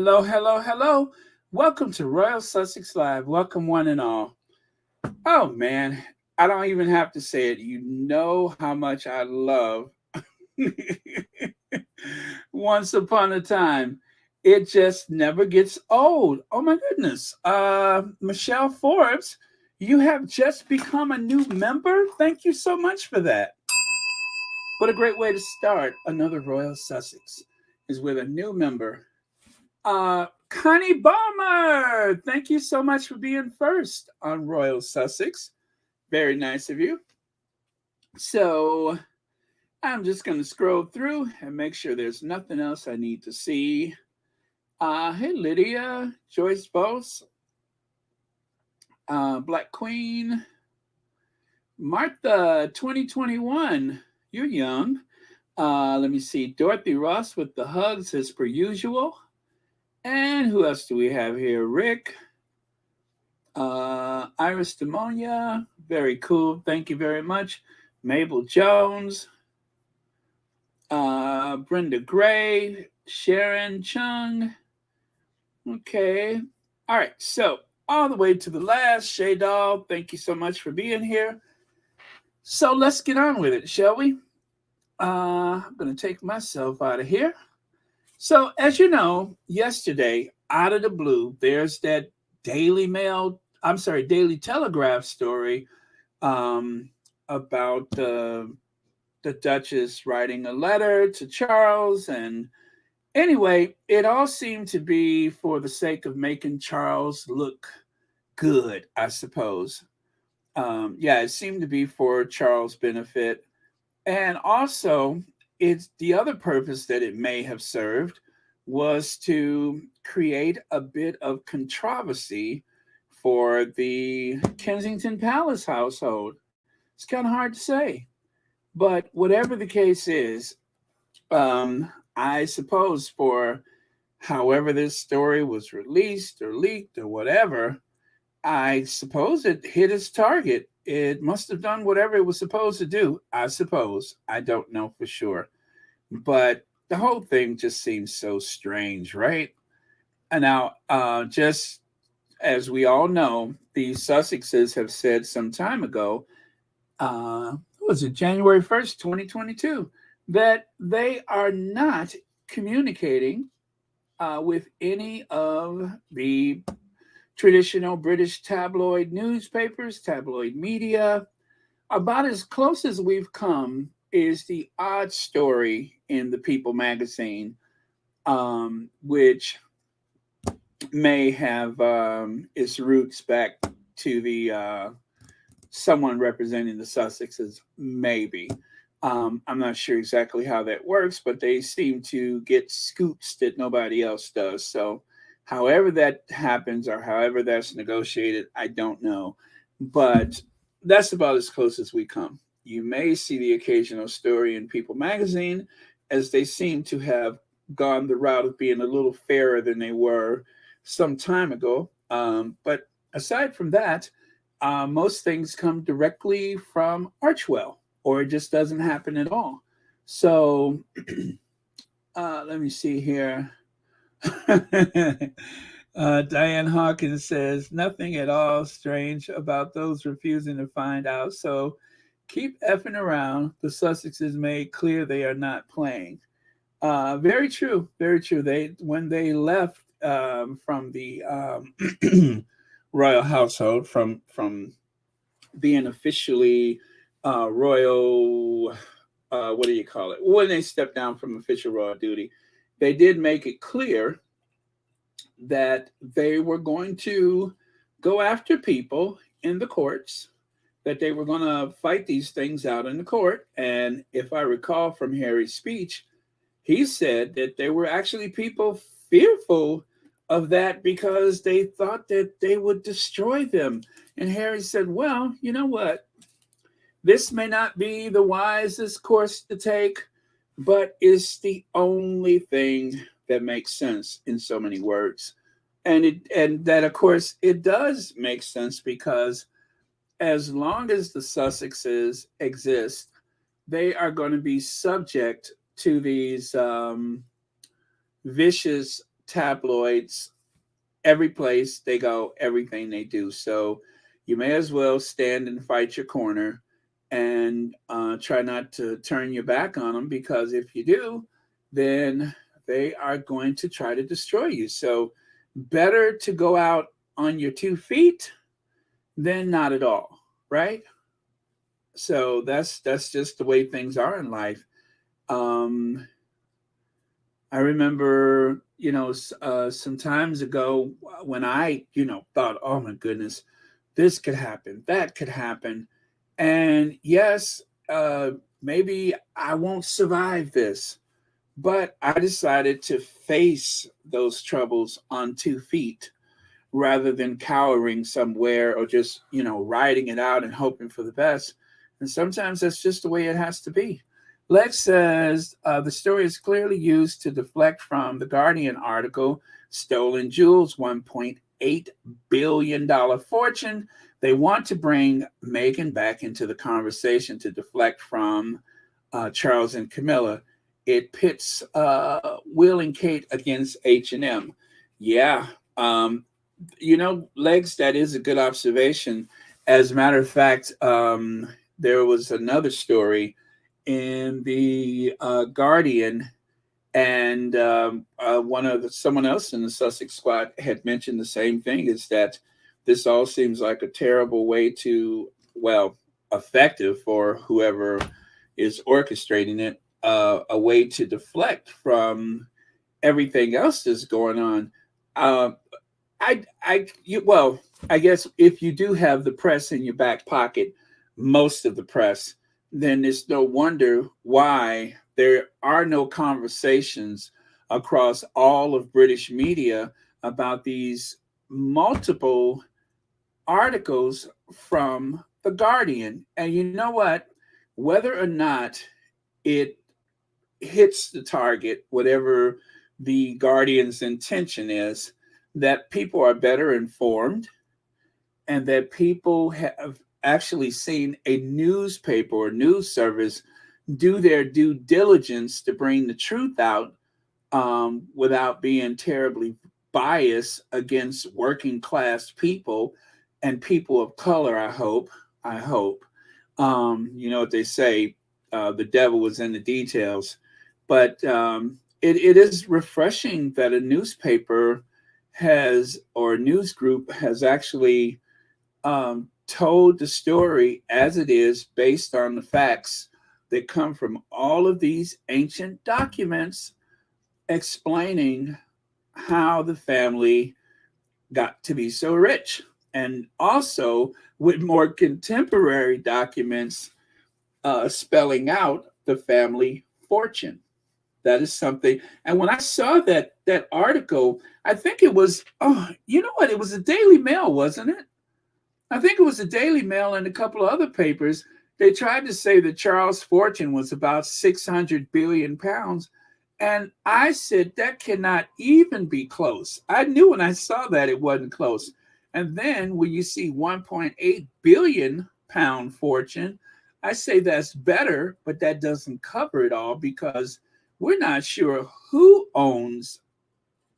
Hello, hello, hello. Welcome to Royal Sussex Live. Welcome, one and all. Oh, man. I don't even have to say it. You know how much I love Once Upon a Time. It just never gets old. Oh, my goodness. Michelle Forbes, you have just become a new member. Thank you so much for that. What a great way to start another Royal Sussex is with a new member. Connie Balmer, thank you so much for being first on Royal Sussex. Very nice of you. So I'm just going to scroll through and make sure there's nothing else I need to see. Hey, Lydia, Joyce Bose, Black Queen, Martha, 2021. You're young. Let me see. Dorothy Ross with the hugs as per usual. And who else do we have here? Rick, Iris Demonia, very cool. Thank you very much. Mabel Jones, Brenda Gray, Sharon Chung. Okay. All right. So, all the way to the last, Shay Doll, thank you so much for being here. So, let's get on with it, shall we? I'm going to take myself out of here. So, as you know, yesterday, out of the blue, there's that Daily Telegraph story about the Duchess writing a letter to Charles. And anyway, it all seemed to be for the sake of making Charles look good, I suppose. Yeah, it seemed to be for Charles' benefit. And also, it's the other purpose that it may have served was to create a bit of controversy for the Kensington Palace household. It's kind of hard to say. But whatever the case is, I suppose for however this story was released or leaked or whatever, I suppose it hit its target. It must have done whatever it was supposed to do, I suppose. I don't know for sure. But the whole thing just seems so strange, right? And now, just as we all know, the Sussexes have said some time ago, was it January 1st, 2022, that they are not communicating with any of the traditional British tabloid newspapers, tabloid media. About as close as we've come is the odd story in the People magazine, which may have its roots back to the someone representing the Sussexes, maybe. I'm not sure exactly how that works, but they seem to get scoops that nobody else does. So, however that happens or however that's negotiated, I don't know. But that's about as close as we come. You may see the occasional story in People magazine, as they seem to have gone the route of being a little fairer than they were some time ago. But aside from that, most things come directly from Archwell, or it just doesn't happen at all. So let me see here. Diane Hawkins says, nothing at all strange about those refusing to find out. So keep effing around. The Sussexes made clear they are not playing. Very true. Very true. When they left from the royal household, from being officially royal, what do you call it? When they stepped down from official royal duty, they did make it clear that they were going to go after people in the courts, that they were going to fight these things out in the court. And if I recall from Harry's speech, he said that there were actually people fearful of that because they thought that they would destroy them. And Harry said, well, you know what? This may not be the wisest course to take, but it's the only thing that makes sense in so many words. And that, of course, it does make sense because as long as the Sussexes exist, they are going to be subject to these vicious tabloids, every place they go, everything they do. So you may as well stand and fight your corner and try not to turn your back on them, because if you do, then they are going to try to destroy you. So better to go out on your 2 feet than not at all, right? So that's just the way things are in life. Um, I remember, some times ago when I, thought, oh my goodness, this could happen, that could happen. And yes, maybe I won't survive this, but I decided to face those troubles on 2 feet rather than cowering somewhere or just, riding it out and hoping for the best. And sometimes that's just the way it has to be. Lex says the story is clearly used to deflect from the Guardian article, Stolen Jewels, $1.8 billion fortune. They want to bring Meghan back into the conversation to deflect from Charles and Camilla. It pits Will and Kate against H&M. Yeah, Legs, that is a good observation. As a matter of fact, there was another story in the Guardian, and someone else in the Sussex squad had mentioned the same thing: is that this all seems like a terrible way to, well, effective for whoever is orchestrating it, a way to deflect from everything else that's going on. Uh, I guess if you do have the press in your back pocket, most of the press, then it's no wonder why there are no conversations across all of British media about these multiple articles from The Guardian. And you know what? Whether or not it hits the target, whatever the Guardian's intention is, that people are better informed and that people have actually seen a newspaper or news service do their due diligence to bring the truth out, without being terribly biased against working class people and people of color. I hope. You know what they say, the devil is in the details. But it is refreshing that a newspaper has, or a news group has actually told the story as it is based on the facts that come from all of these ancient documents explaining how the family got to be so rich, and also with more contemporary documents spelling out the family fortune. That is something. And when I saw that article, I think it was, oh, you know what? It was a Daily Mail, wasn't it? I think it was the Daily Mail and a couple of other papers. They tried to say that Charles' fortune was about 600 billion pounds. And I said, that cannot even be close. I knew when I saw that it wasn't close. And then when you see 1.8 billion pound fortune, I say that's better, but that doesn't cover it all, because we're not sure who owns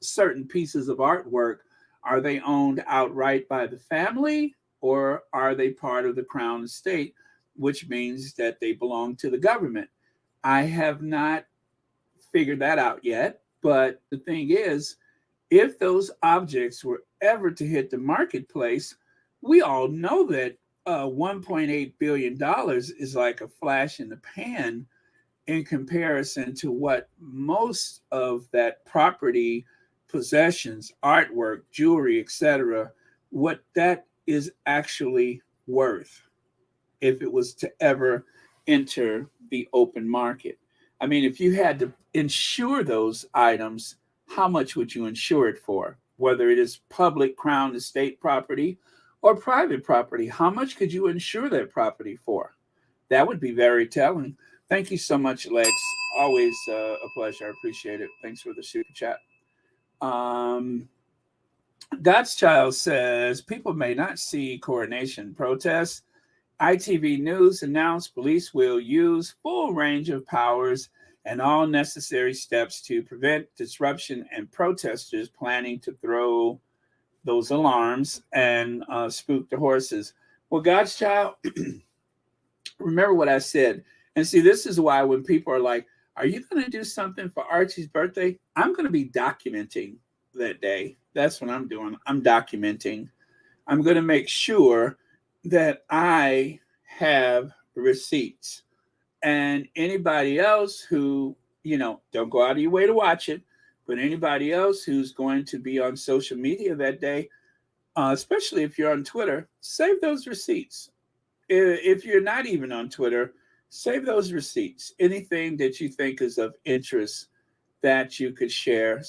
certain pieces of artwork. Are they owned outright by the family, or are they part of the crown estate, which means that they belong to the government? I have not figured that out yet. But the thing is, if those objects were ever to hit the marketplace, we all know that $1.8 billion is like a flash in the pan in comparison to what most of that property, possessions, artwork, jewelry, etc., what that is actually worth if it was to ever enter the open market. I mean, if you had to insure those items, how much would you insure it for? Whether it is public crown estate property or private property, how much could you insure that property for? That would be very telling. Thank you so much, Lex. Always a pleasure. I appreciate it. Thanks for the super chat. Um, God's Child says people may not see coronation protests. ITV News announced police will use full range of powers and all necessary steps to prevent disruption and protesters planning to throw those alarms and spook the horses. Well, God's child, remember what I said. And see, this is why when people are like, are you going to do something for Archie's birthday? I'm going to be documenting that day. That's what I'm doing. I'm documenting. I'm going to make sure that I have receipts. And anybody else who, don't go out of your way to watch it, but anybody else who's going to be on social media that day, especially if you're on Twitter, save those receipts. If you're not even on Twitter, save those receipts. Anything that you think is of interest that you could share,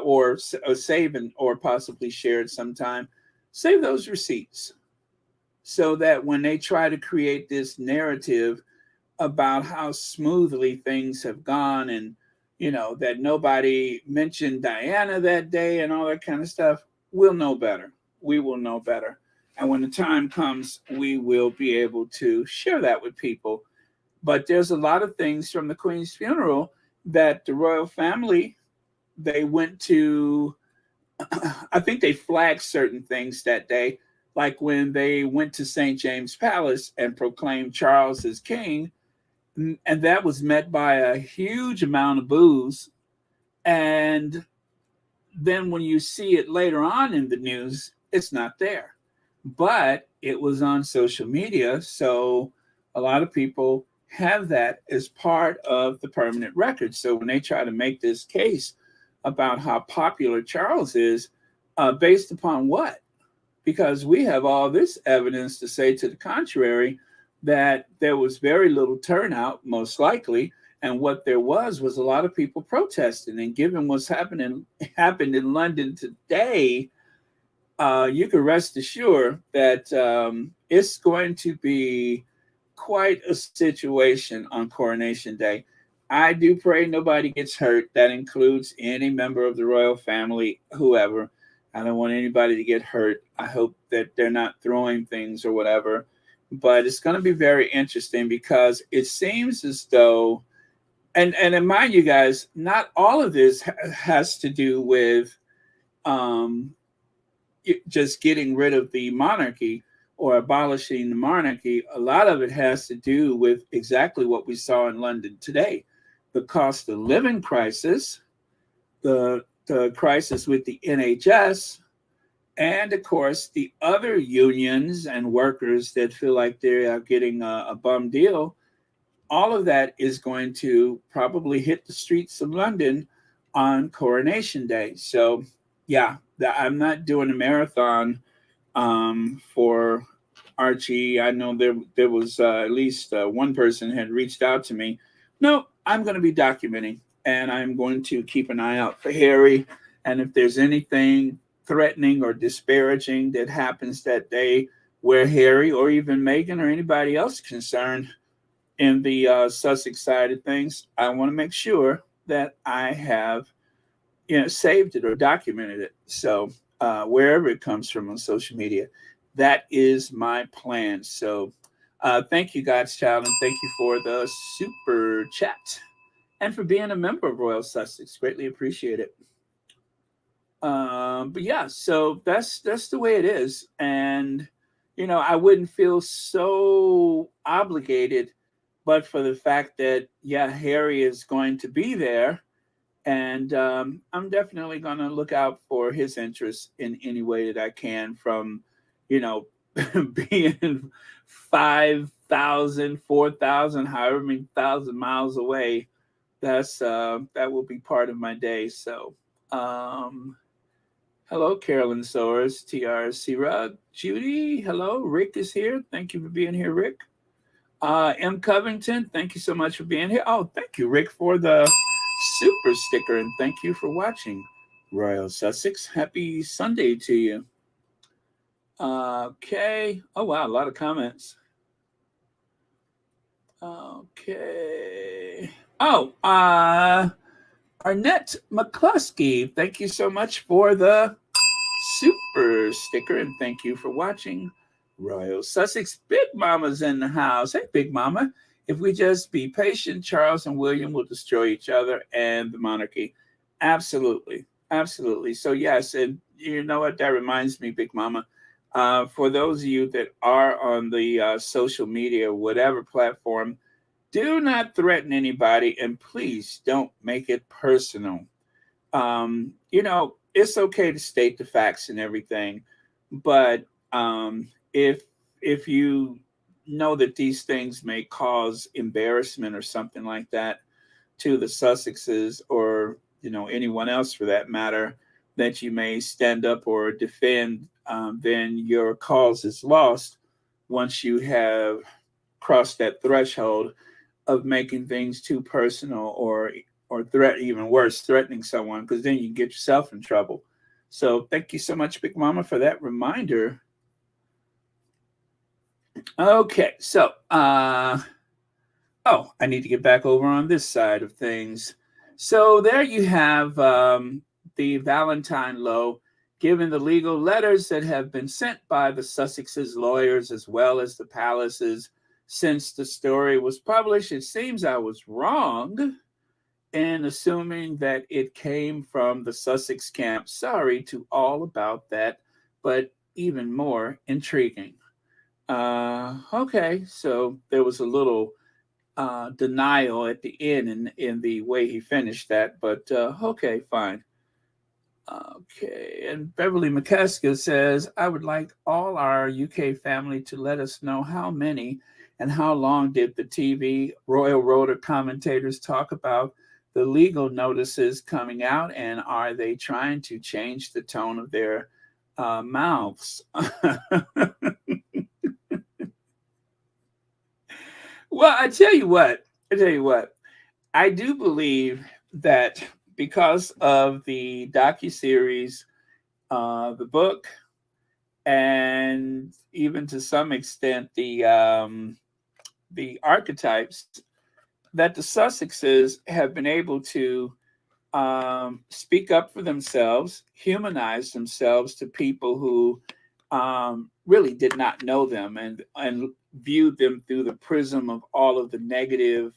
or save or possibly share at some time, save those receipts so that when they try to create this narrative about how smoothly things have gone and, that nobody mentioned Diana that day and all that kind of stuff, we'll know better. We will know better. And when the time comes, we will be able to share that with people. But there's a lot of things from the Queen's funeral that the royal family, they went to, I think they flagged certain things that day, like when they went to St. James Palace and proclaimed Charles as king, and that was met by a huge amount of boos. And then when you see it later on in the news, it's not there. But it was on social media, so a lot of people have that as part of the permanent record. So when they try to make this case about how popular Charles is, based upon what? Because we have all this evidence to say to the contrary, that there was very little turnout, most likely, and what there was a lot of people protesting. And given what's happened in London today, you can rest assured that it's going to be quite a situation on Coronation Day. I do pray nobody gets hurt. That includes any member of the royal family, whoever. I don't want anybody to get hurt. I hope that they're not throwing things or whatever. But it's going to be very interesting because it seems as though, and mind you guys, not all of this has to do with just getting rid of the monarchy or abolishing the monarchy. A lot of it has to do with exactly what we saw in London today. The cost of living crisis, the crisis with the NHS, and of course, the other unions and workers that feel like they are getting a bum deal. All of that is going to probably hit the streets of London on Coronation Day. So, yeah, I'm not doing a marathon for Archie. I know there was at least one person had reached out to me. No, I'm going to be documenting, and I'm going to keep an eye out for Harry. And if there's anything threatening or disparaging that happens that day where Harry or even Meghan or anybody else concerned in the Sussex side of things, I want to make sure that I have saved it or documented it. So wherever it comes from on social media, that is my plan. So thank you, God's child, and thank you for the super chat and for being a member of Royal Sussex. Greatly appreciate it. But yeah, so that's the way it is. And, I wouldn't feel so obligated, but for the fact that, yeah, Harry is going to be there. And I'm definitely going to look out for his interests in any way that I can, from, being 5,000, 4,000, however many thousand miles away. That will be part of my day. So, hello, Carolyn Soares, TRC Rug, Judy. Hello, Rick is here. Thank you for being here, Rick. M. Covington, thank you so much for being here. Oh, thank you, Rick, for the super sticker, and thank you for watching Royal Sussex. Happy Sunday to you. Okay. Oh, wow, a lot of comments. Okay. Oh, Arnett McCluskey, thank you so much for the super sticker, and thank you for watching Royal Sussex. Big Mama's in the house. Hey, Big Mama. If we just be patient, Charles and William will destroy each other and the monarchy. Absolutely. Absolutely. So, yes. And you know what? That reminds me, Big Mama. For those of you that are on the social media, whatever platform, do not threaten anybody and please don't make it personal. It's okay to state the facts and everything, but if you know that these things may cause embarrassment or something like that to the Sussexes or anyone else for that matter that you may stand up or defend, then your cause is lost once you have crossed that threshold of making things too personal or even worse, threatening someone, because then you get yourself in trouble. So thank you so much, Big Mama, for that reminder. Okay, so I need to get back over on this side of things. So there you have the Valentine Low given the legal letters that have been sent by the Sussex's lawyers as well as the palaces since the story was published. It seems I was wrong in assuming that it came from the Sussex camp. Sorry to all about that, but even more intriguing. Okay, so there was a little denial at the end in the way he finished that, but okay, fine. Okay, and Beverly McCaskill says, I would like all our UK family to let us know how many and how long did the TV Royal Rotor commentators talk about the legal notices coming out, and are they trying to change the tone of their mouths? Well, I tell you what, I do believe that because of the docuseries, the book, and even to some extent the archetypes, that the Sussexes have been able to speak up for themselves, humanize themselves to people who really did not know them and viewed them through the prism of all of the negative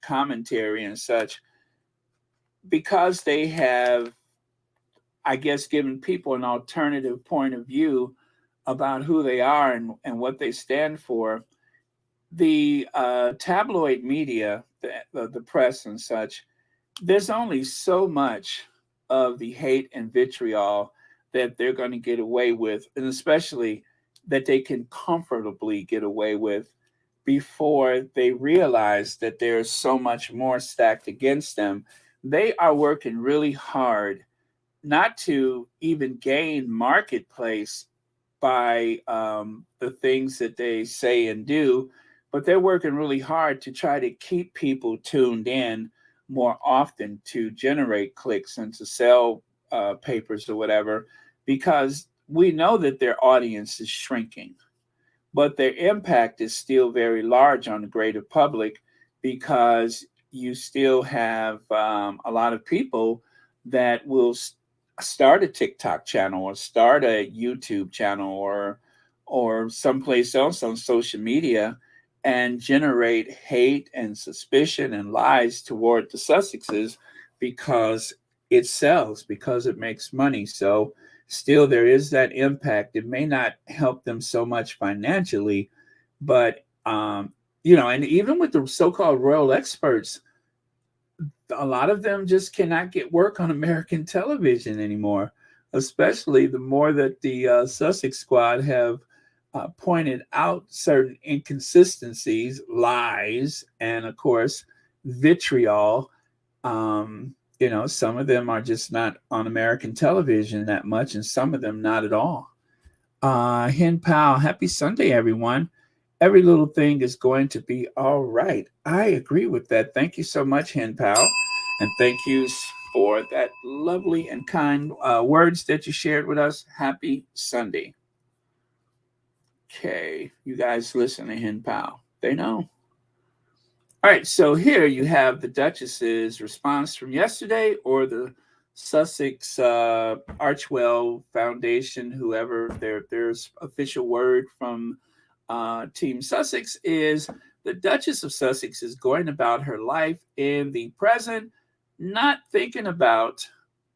commentary and such, because they have, I guess, given people an alternative point of view about who they are and what they stand for. The tabloid media, the press and such, there's only so much of the hate and vitriol that they're going to get away with, and especially that they can comfortably get away with before they realize that there's so much more stacked against them. They are working really hard not to even gain marketplace by the things that they say and do, but they're working really hard to try to keep people tuned in more often to generate clicks and to sell papers or whatever, because we know that their audience is shrinking, but their impact is still very large on the greater public because you still have a lot of people that will start a TikTok channel or start a YouTube channel or someplace else on social media and generate hate and suspicion and lies toward the Sussexes because it sells, because it makes money. So still there is that impact. It may not help them so much financially, but and even with the so-called royal experts, a lot of them just cannot get work on American television anymore, especially the more that the Sussex squad have pointed out certain inconsistencies, lies, and of course, vitriol. Some of them are just not on American television that much, and some of them not at all. Hen Pal, happy Sunday, everyone. Every little thing is going to be all right. I agree with that. Thank you so much, Hen Pal. And thank you for that lovely and kind words that you shared with us. Happy Sunday. Okay, you guys listen to Hen Pal. They know. All right, so here you have the Duchess's response from yesterday, or the Sussex Archwell Foundation, whoever their official word from Team Sussex is. The Duchess of Sussex is going about her life in the present, not thinking about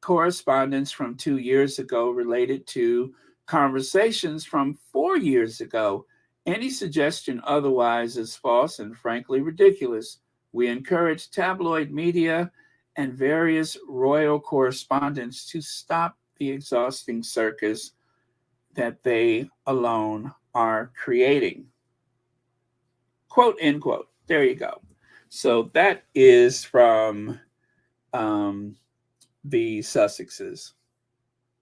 correspondence from 2 years ago related to conversations from 4 years ago. Any suggestion otherwise is false and frankly ridiculous. We encourage tabloid media and various royal correspondents to stop the exhausting circus that they alone are creating. Quote, end quote. There you go. So that is from um, the Sussexes.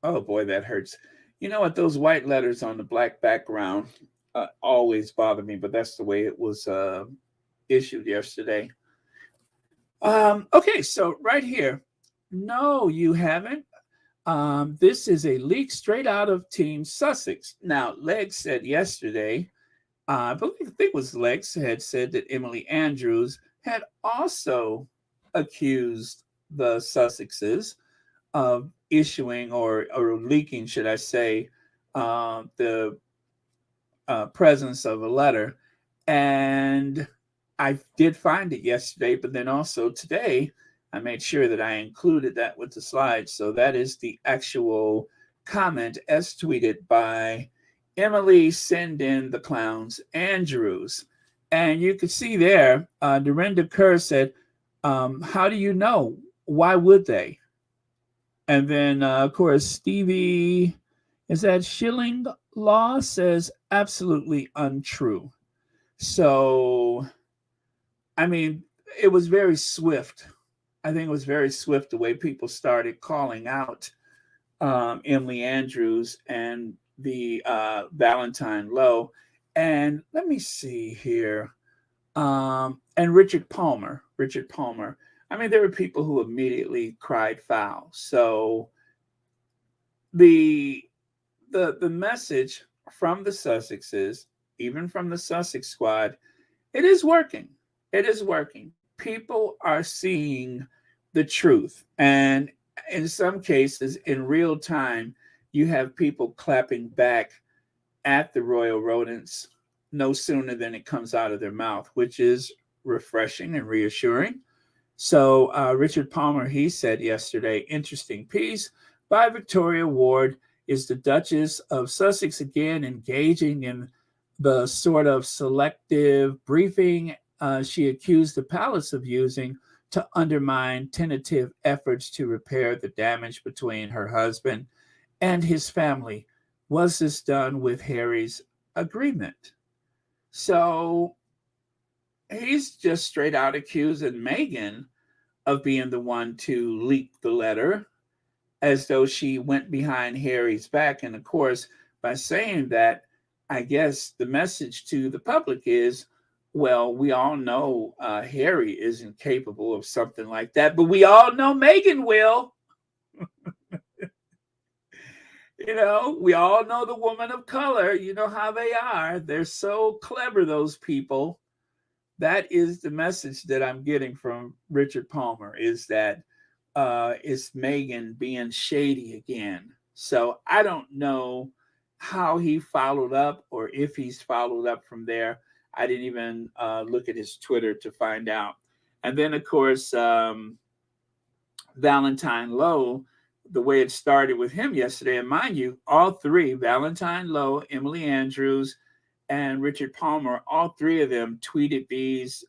Oh boy, that hurts. You know what? Those white letters on the black background always bother me, but that's the way it was issued yesterday. Okay, so right here. No, you haven't. This is a leak straight out of Team Sussex. Now, Leg said yesterday, I think it was Lex had said that Emily Andrews had also accused the Sussexes of issuing or leaking, should I say, the presence of a letter. And I did find it yesterday, but then also today, I made sure that I included that with the slides. So that is the actual comment as tweeted by Emily Send in the Clowns Andrews. And you can see there, Dorinda Kerr said, how do you know? Why would they? And then, of course, Stevie, is that Shilling Law says absolutely untrue. So, I mean, it was very swift. I think it was very swift the way people started calling out Emily Andrews and the Valentine Lowe. And let me see here. And Richard Palmer. Richard Palmer. I mean, there were people who immediately cried foul. So the message from the Sussexes, even from the Sussex squad, it is working. It is working. People are seeing the truth. And in some cases, in real time, you have people clapping back at the royal rodents no sooner than it comes out of their mouth, which is refreshing and reassuring. So Richard Palmer, he said yesterday, interesting piece by Victoria Ward. Is the Duchess of Sussex again engaging in the sort of selective briefing she accused the palace of using to undermine tentative efforts to repair the damage between her husband and his family? Was this done with Harry's agreement? So he's just straight out accusing Meghan of being the one to leak the letter, as though she went behind Harry's back. And of course, by saying that, I guess the message to the public is, well, we all know Harry isn't capable of something like that, but we all know Meghan will. You know, we all know the woman of color. You know how they are. They're so clever, those people. That is the message that I'm getting from Richard Palmer, is that it's Meghan being shady again. So I don't know how he followed up or if he's followed up from there. I didn't even look at his Twitter to find out. And then, of course, Valentine Lowe, the way it started with him yesterday, and mind you, all three, Valentine Lowe, Emily Andrews, and Richard Palmer, all three of them tweeted these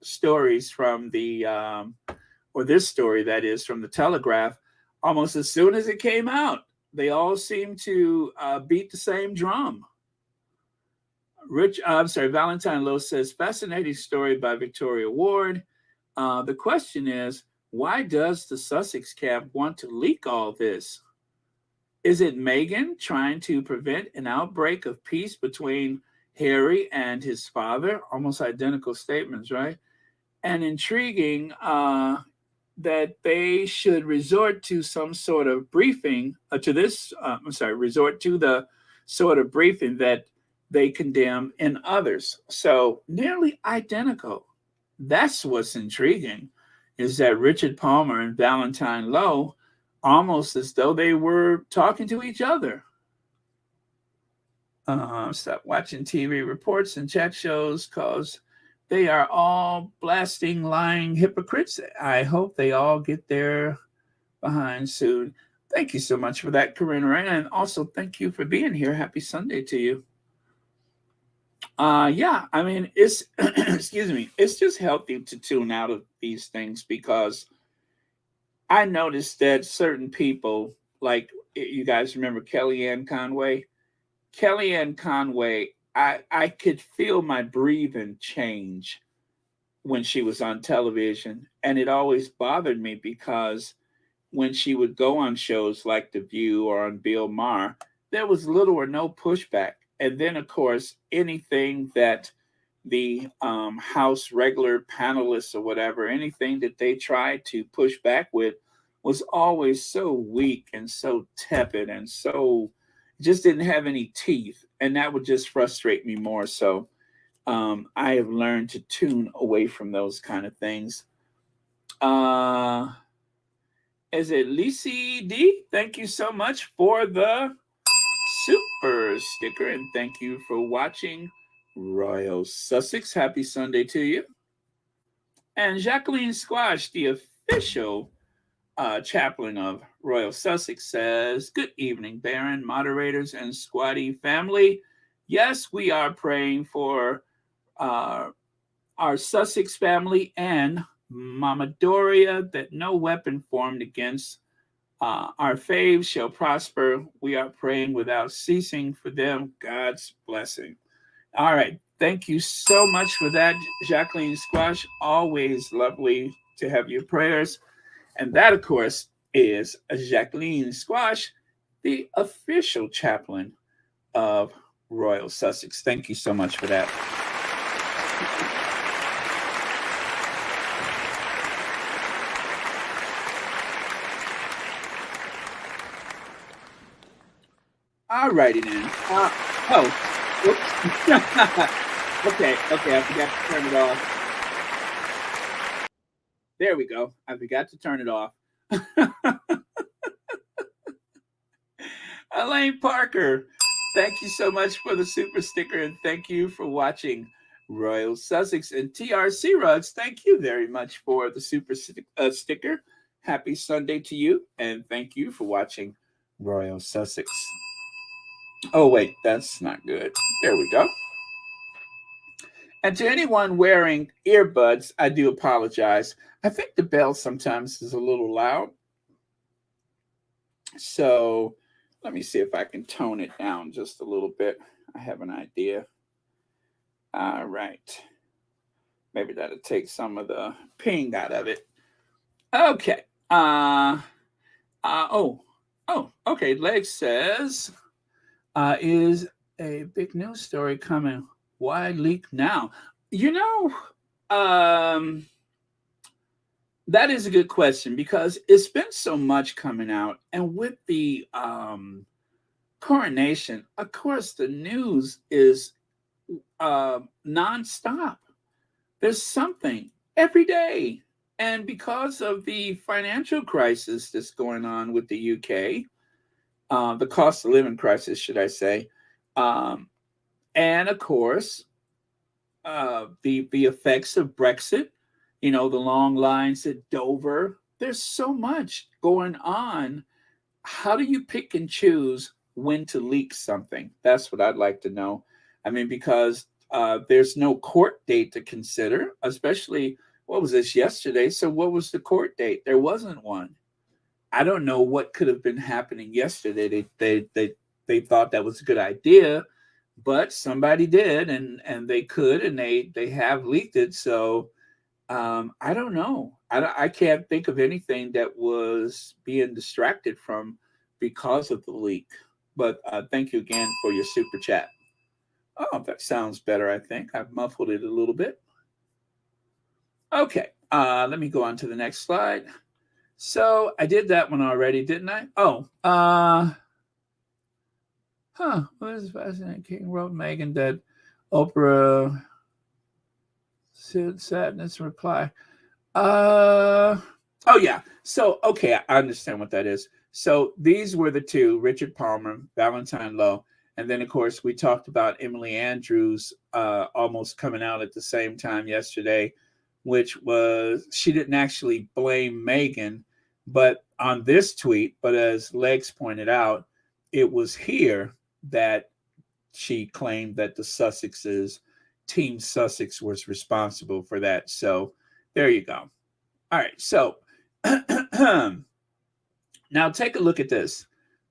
stories from the, or this story that is from the Telegraph, almost as soon as it came out. They all seem to beat the same drum. Valentine Lowe says, fascinating story by Victoria Ward. The question is, why does the Sussex camp want to leak all this? Is it Meghan trying to prevent an outbreak of peace between Harry and his father? Almost identical statements, right? And intriguing that they should resort to some sort of briefing resort to the sort of briefing that they condemn in others. So nearly identical. That's what's intriguing, is that Richard Palmer and Valentine Lowe, almost as though they were talking to each other. Stop watching TV reports and chat shows because they are all blasting, lying hypocrites. I hope they all get their behind soon. Thank you so much for that, Corinna. And also, thank you for being here. Happy Sunday to you. Yeah, I mean, it's, excuse me, it's just healthy to tune out of these things because I noticed that certain people, like you guys remember Kellyanne Conway? Kellyanne Conway, I could feel my breathing change when she was on television. And it always bothered me because when she would go on shows like The View or on Bill Maher, there was little or no pushback. And then, of course, anything that the House regular panelists or whatever, anything that they tried to push back with was always so weak and so tepid and so just didn't have any teeth. And that would just frustrate me more. So I have learned to tune away from those kind of things. Is it Lisi D? Thank you so much for the super sticker. And thank you for watching Royal Sussex. Happy Sunday to you. And Jacqueline Squash, the official chaplain of Royal Sussex, says, good evening, Baron, moderators, and Squatty family. Yes, we are praying for our Sussex family and Mama Doria, that no weapon formed against our faves shall prosper. We are praying without ceasing for them. God's blessing. All right. Thank you so much for that, Jacqueline Squash. Always lovely to have your prayers. And that, of course, is Jacqueline Squash, the official chaplain of Royal Sussex. Thank you so much for that. All righty then. Oops. Okay, I forgot to turn it off. There we go. I forgot to turn it off. Elaine Parker, thank you so much for the super sticker, and thank you for watching Royal Sussex. And TRC Rugs, thank you very much for the super sticker. Happy Sunday to you, and thank you for watching Royal Sussex. Oh, wait, that's not good. There we go. And to anyone wearing earbuds, I do apologize. I think the bell sometimes is a little loud. So let me see if I can tone it down just a little bit. I have an idea. All right. Maybe that'll take some of the ping out of it. Okay. Okay. Leg says, is a big news story coming? Why leak now? That is a good question because it's been so much coming out. And with the coronation, of course, the news is nonstop. There's something every day. And because of the financial crisis that's going on with the UK, the cost of living crisis, should I say, and of course, the effects of Brexit, the long lines at Dover. There's so much going on. How do you pick and choose when to leak something? That's what I'd like to know. I mean, because there's no court date to consider, especially, what was this, yesterday? So what was the court date? There wasn't one. I don't know what could have been happening yesterday. They thought that was a good idea, but somebody did, and they could, and they have leaked it. So I don't know. I can't think of anything that was being distracted from because of the leak. But thank you again for your super chat. Oh, that sounds better, I think. I've muffled it a little bit. Okay, let me go on to the next slide. So I did that one already, didn't I? What is fascinating? King wrote Meghan that Oprah said sadness reply. Oh yeah. So okay, I understand what that is. So these were the two, Richard Palmer, Valentine Lowe, And then, of course, we talked about Emily Andrews almost coming out at the same time yesterday, which was she didn't actually blame Meghan, but on this tweet, but as Legs pointed out, it was here that she claimed that the Sussexes, Team Sussex, was responsible for that. So there you go. All right. So now take a look at this.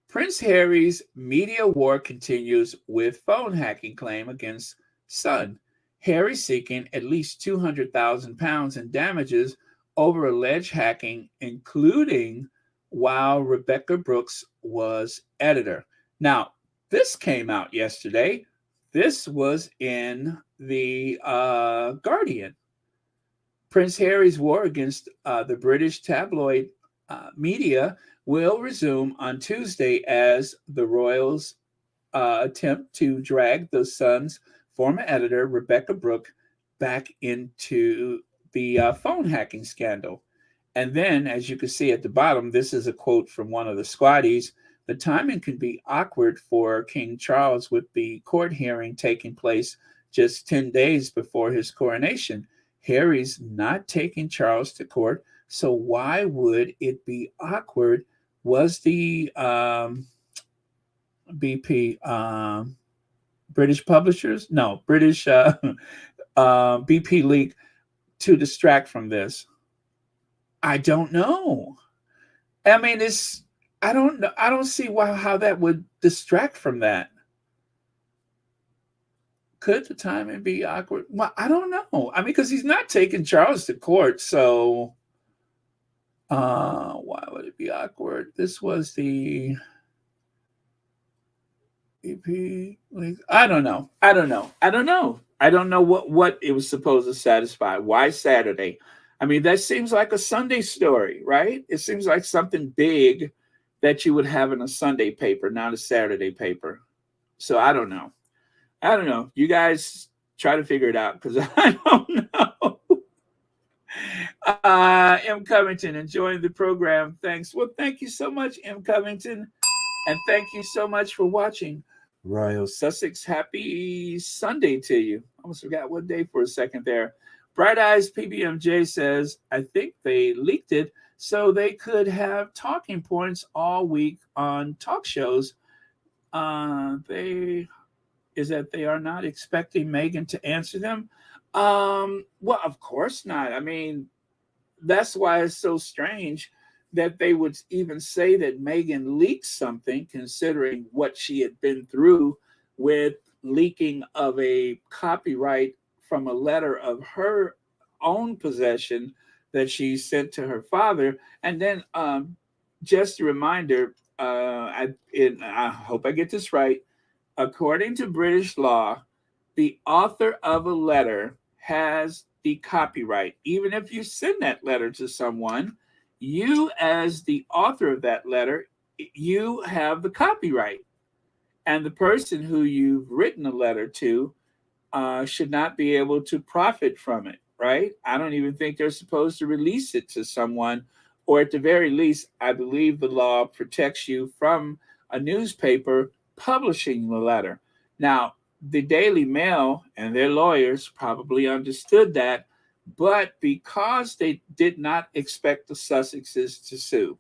Prince Harry's media war continues with phone hacking claim against Son. Harry seeking at least £200,000 in damages over alleged hacking, including while Rebecca Brooks was editor. Now, this came out yesterday. This was in the Guardian. Prince Harry's war against the British tabloid media will resume on Tuesday as the royals attempt to drag the Sun's former editor, Rebecca Brooke, back into the phone hacking scandal. And then, as you can see at the bottom, this is a quote from one of the squaddies. The timing can be awkward for King Charles with the court hearing taking place just 10 days before his coronation. Harry's not taking Charles to court, so why would it be awkward? Was the BP British publishers? No, British BP leak to distract from this? I don't know. I mean, I don't know. I don't see how that would distract from that. Could the timing be awkward? Well, I don't know. I mean, because he's not taking Charles to court, so why would it be awkward? This was the EP. I don't know. I don't know what it was supposed to satisfy. Why Saturday? I mean, that seems like a Sunday story, right? It seems like something big that you would have in a Sunday paper, not a Saturday paper. So I don't know. You guys try to figure it out because I don't know. M. Covington, enjoying the program. Thanks. Well, thank you so much, M. Covington. And thank you so much for watching Royal Sussex. Happy Sunday to you. Almost forgot what day for a second there. Bright Eyes PBMJ says, I think they leaked it so they could have talking points all week on talk shows. They are not expecting Meghan to answer them. Well, of course not. I mean, that's why it's so strange that they would even say that Meghan leaked something, considering what she had been through with leaking of a copyright from a letter of her own possession that she sent to her father. And then just a reminder, I hope I get this right. According to British law, the author of a letter has the copyright. Even if you send that letter to someone, you as the author of that letter, you have the copyright. And the person who you've written a letter to should not be able to profit from it, right? I don't even think they're supposed to release it to someone, or at the very least, I believe the law protects you from a newspaper publishing the letter. Now, the Daily Mail and their lawyers probably understood that, but because they did not expect the Sussexes to sue,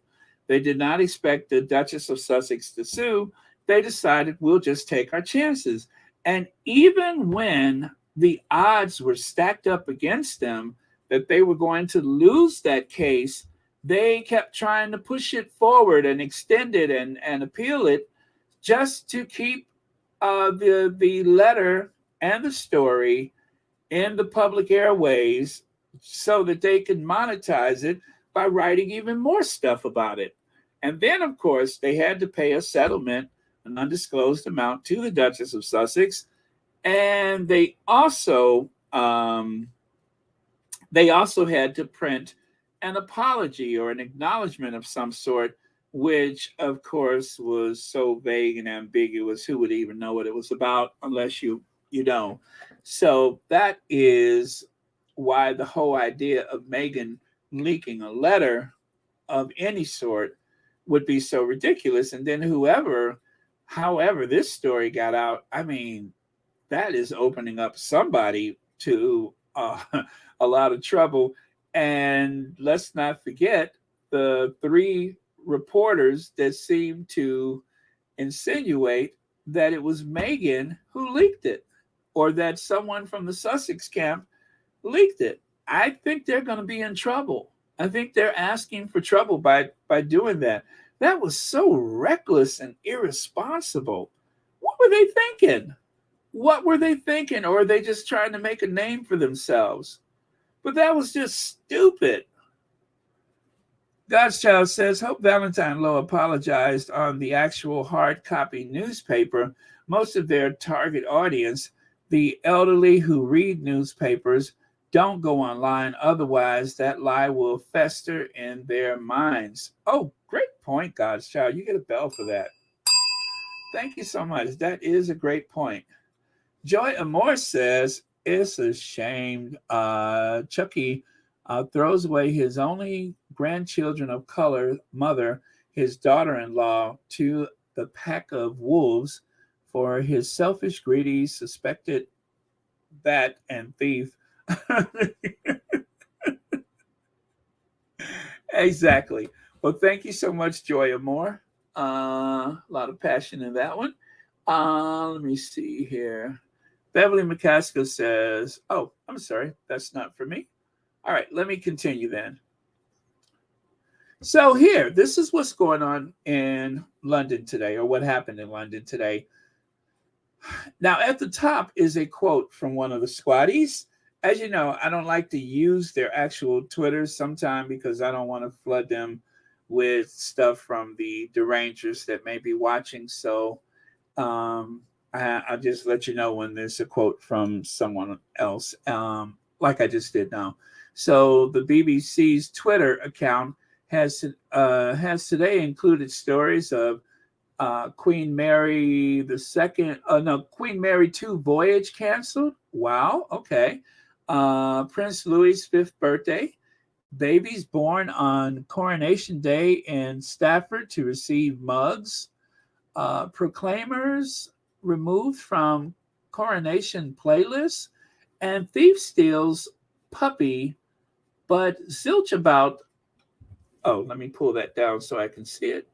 they did not expect the Duchess of Sussex to sue, they decided we'll just take our chances. And even when the odds were stacked up against them that they were going to lose that case, they kept trying to push it forward and extend it and appeal it just to keep the letter and the story in the public airways so that they could monetize it by writing even more stuff about it. And then, of course, they had to pay a settlement, an undisclosed amount, to the Duchess of Sussex. And they also had to print an apology or an acknowledgement of some sort, which, of course, was so vague and ambiguous. Who would even know what it was about unless you know? So that is why the whole idea of Meghan leaking a letter of any sort would be so ridiculous. And then whoever However, this story got out. I mean, that is opening up somebody to a lot of trouble. And let's not forget the three reporters that seemed to insinuate that it was Meghan who leaked it, or that someone from the Sussex camp leaked it. I think they're going to be in trouble. I think they're asking for trouble by doing that. That was so reckless and irresponsible. What were they thinking? What were they thinking? Or are they just trying to make a name for themselves? But that was just stupid. God's Child says, Hope Valentine Lowe apologized on the actual hard copy newspaper. Most of their target audience, the elderly who read newspapers, don't go online. Otherwise, that lie will fester in their minds. Oh, great point, God's Child. You get a bell for that. Thank you so much. That is a great point. Joy Amore says, it's a shame Chucky throws away his only grandchildren of color mother, his daughter-in-law, to the pack of wolves for his selfish, greedy, suspected bat and thief. Exactly. Well, thank you so much, Joy Amore. A lot of passion in that one. Let me see here. Beverly McCaskill says, oh, I'm sorry. That's not for me. All right, let me continue then. So here, this is what's going on in London today, or what happened in London today. Now, at the top is a quote from one of the squatties. As you know, I don't like to use their actual Twitters sometimes because I don't want to flood them with stuff from the derangers that may be watching. So I'll just let you know when there's a quote from someone else, like I just did now. So the BBC's Twitter account has today included stories of Queen Mary Queen Mary II voyage canceled. Wow, okay. Prince Louis's 5th birthday. Babies born on Coronation Day in Stafford to receive mugs. Proclaimers removed from Coronation playlist. And thief steals puppy, but zilch about. Oh, let me pull that down so I can see it.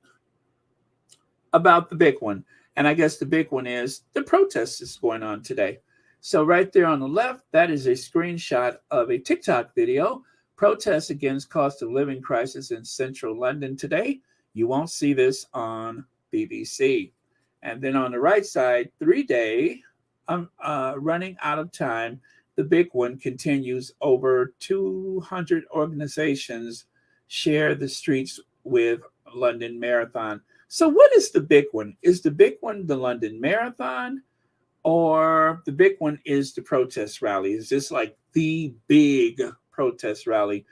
About the big one. And I guess the big one is the protest is going on today. So right there on the left, that is a screenshot of a TikTok video, protests against cost of living crisis in central London today. You won't see this on BBC. And then on the right side, 3-day, running out of time. The big one continues. Over 200 organizations share the streets with London Marathon. So what is the big one? Is the big one the London Marathon, or the big one is the protest rally? Is this like the big protest rally?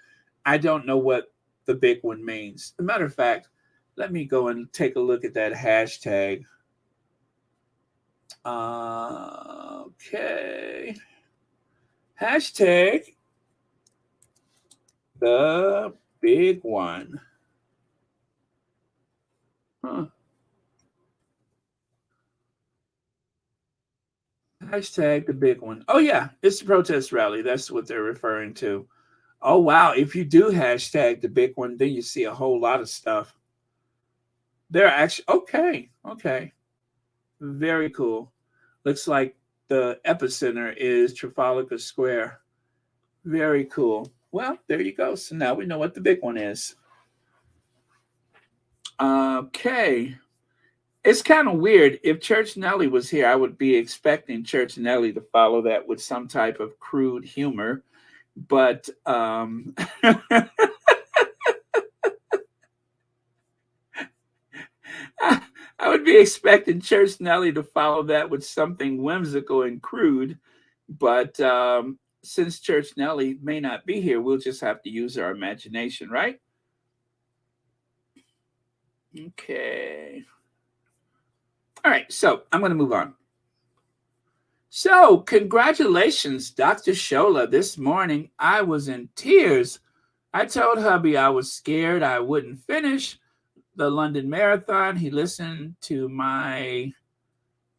I don't know what the big one means. As a matter of fact, let me go and take a look at that hashtag. Okay. Hashtag the big one. Huh. Hashtag the big one. Oh, yeah, it's the protest rally. That's what they're referring to. Oh, wow. If you do hashtag the big one, then you see a whole lot of stuff. They're actually, okay. Very cool. Looks like the epicenter is Trafalgar Square. Very cool. Well, there you go. So now we know what the big one is. Okay. It's kind of weird. If Church Nelly was here, I would be expecting Church Nelly to follow that with some type of crude humor. But I would be expecting Church Nelly to follow that with something whimsical and crude. But since Church Nelly may not be here, we'll just have to use our imagination, right? Okay. All right, so I'm going to move on. So, congratulations, Dr. Shola. This morning, I was in tears. I told hubby I was scared I wouldn't finish. the London Marathon. He listened to my,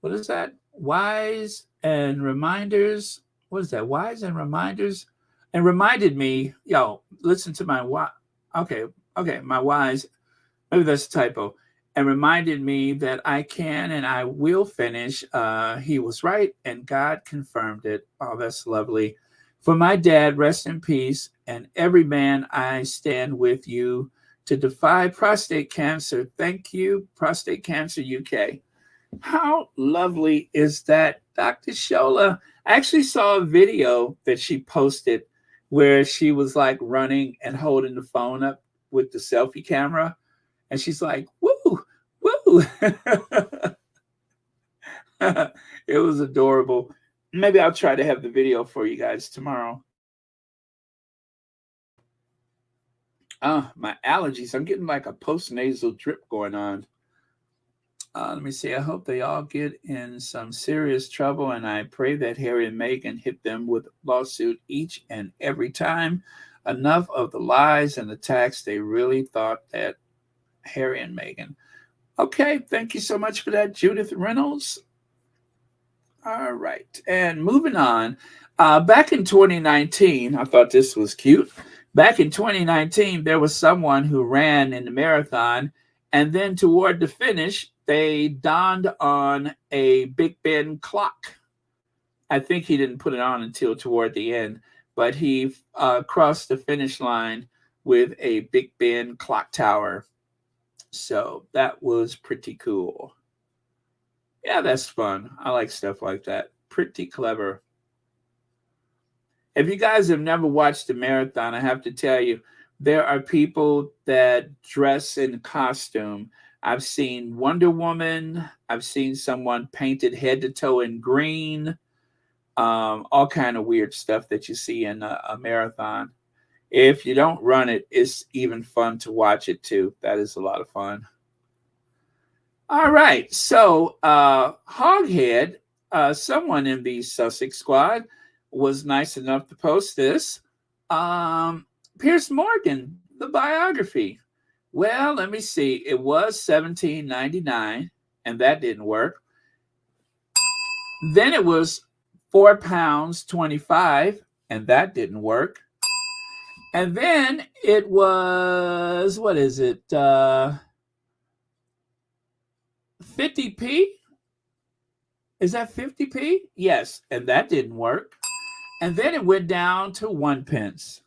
what is that? Wise and Reminders. What is that? Wise and Reminders. And reminded me, listen to my okay, my wise, maybe that's a typo, and reminded me that I can and I will finish. He was right, and God confirmed it. Oh, that's lovely. For my dad, rest in peace, and every man I stand with you to defy prostate cancer. Thank you, Prostate Cancer UK. How lovely is that, Dr. Shola? I actually saw a video that she posted where she was like running and holding the phone up with the selfie camera. And she's like, woo, woo. It was adorable. Maybe I'll try to have the video for you guys tomorrow. My allergies. I'm getting like a post-nasal drip going on. Let me see. I hope they all get in some serious trouble, and I pray that Harry and Meghan hit them with a lawsuit each and every time. Enough of the lies and attacks. They really thought that Harry and Meghan. Okay, thank you so much for that, Judith Reynolds. All right, and moving on. Back in 2019, I thought this was cute. Back in 2019, there was someone who ran in the marathon, and then toward the finish, they donned on a Big Ben clock. I think he didn't put it on until toward the end, but he crossed the finish line with a Big Ben clock tower. So that was pretty cool. Yeah, that's fun. I like stuff like that. Pretty clever. If you guys have never watched the marathon, I have to tell you, there are people that dress in costume. I've seen Wonder Woman. I've seen someone painted head to toe in green. All kind of weird stuff that you see in a marathon. If you don't run it, it's even fun to watch it too. That is a lot of fun. All right. So, Hoghead, someone in the Sussex squad, was nice enough to post this. Piers Morgan, the biography. Well, let me see. It was $17.99, and that didn't work. Then it was £4.25, and that didn't work. And then it was, what is it? 50p? Is that 50p? Yes, and that didn't work. And then it went down to 1 pence.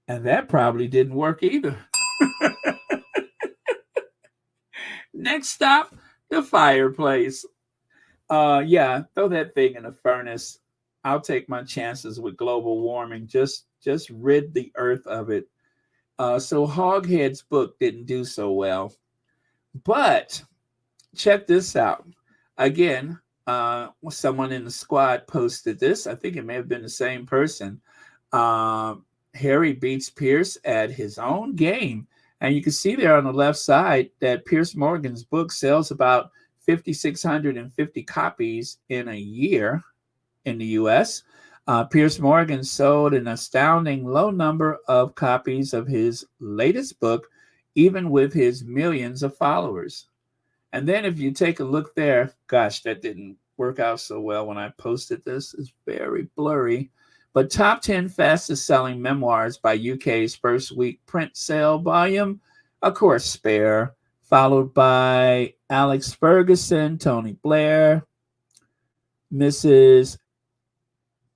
And that probably didn't work either. Next stop, the fireplace. Yeah, throw that thing in a furnace. I'll take my chances with global warming. Just rid the earth of it. So Hoghead's book didn't do so well. But check this out. Again, someone in the squad posted this. I think it may have been the same person. Harry beats Piers at his own game. And you can see there on the left side that Piers Morgan's book sells about 5,650 copies in a year in the U.S. Piers Morgan sold an astounding low number of copies of his latest book, even with his millions of followers. And then if you take a look there, gosh, that didn't work out so well when I posted this. It's very blurry. But top 10 fastest selling memoirs by UK's first week print sale volume, of course, Spare, followed by Alex Ferguson, Tony Blair, Mrs.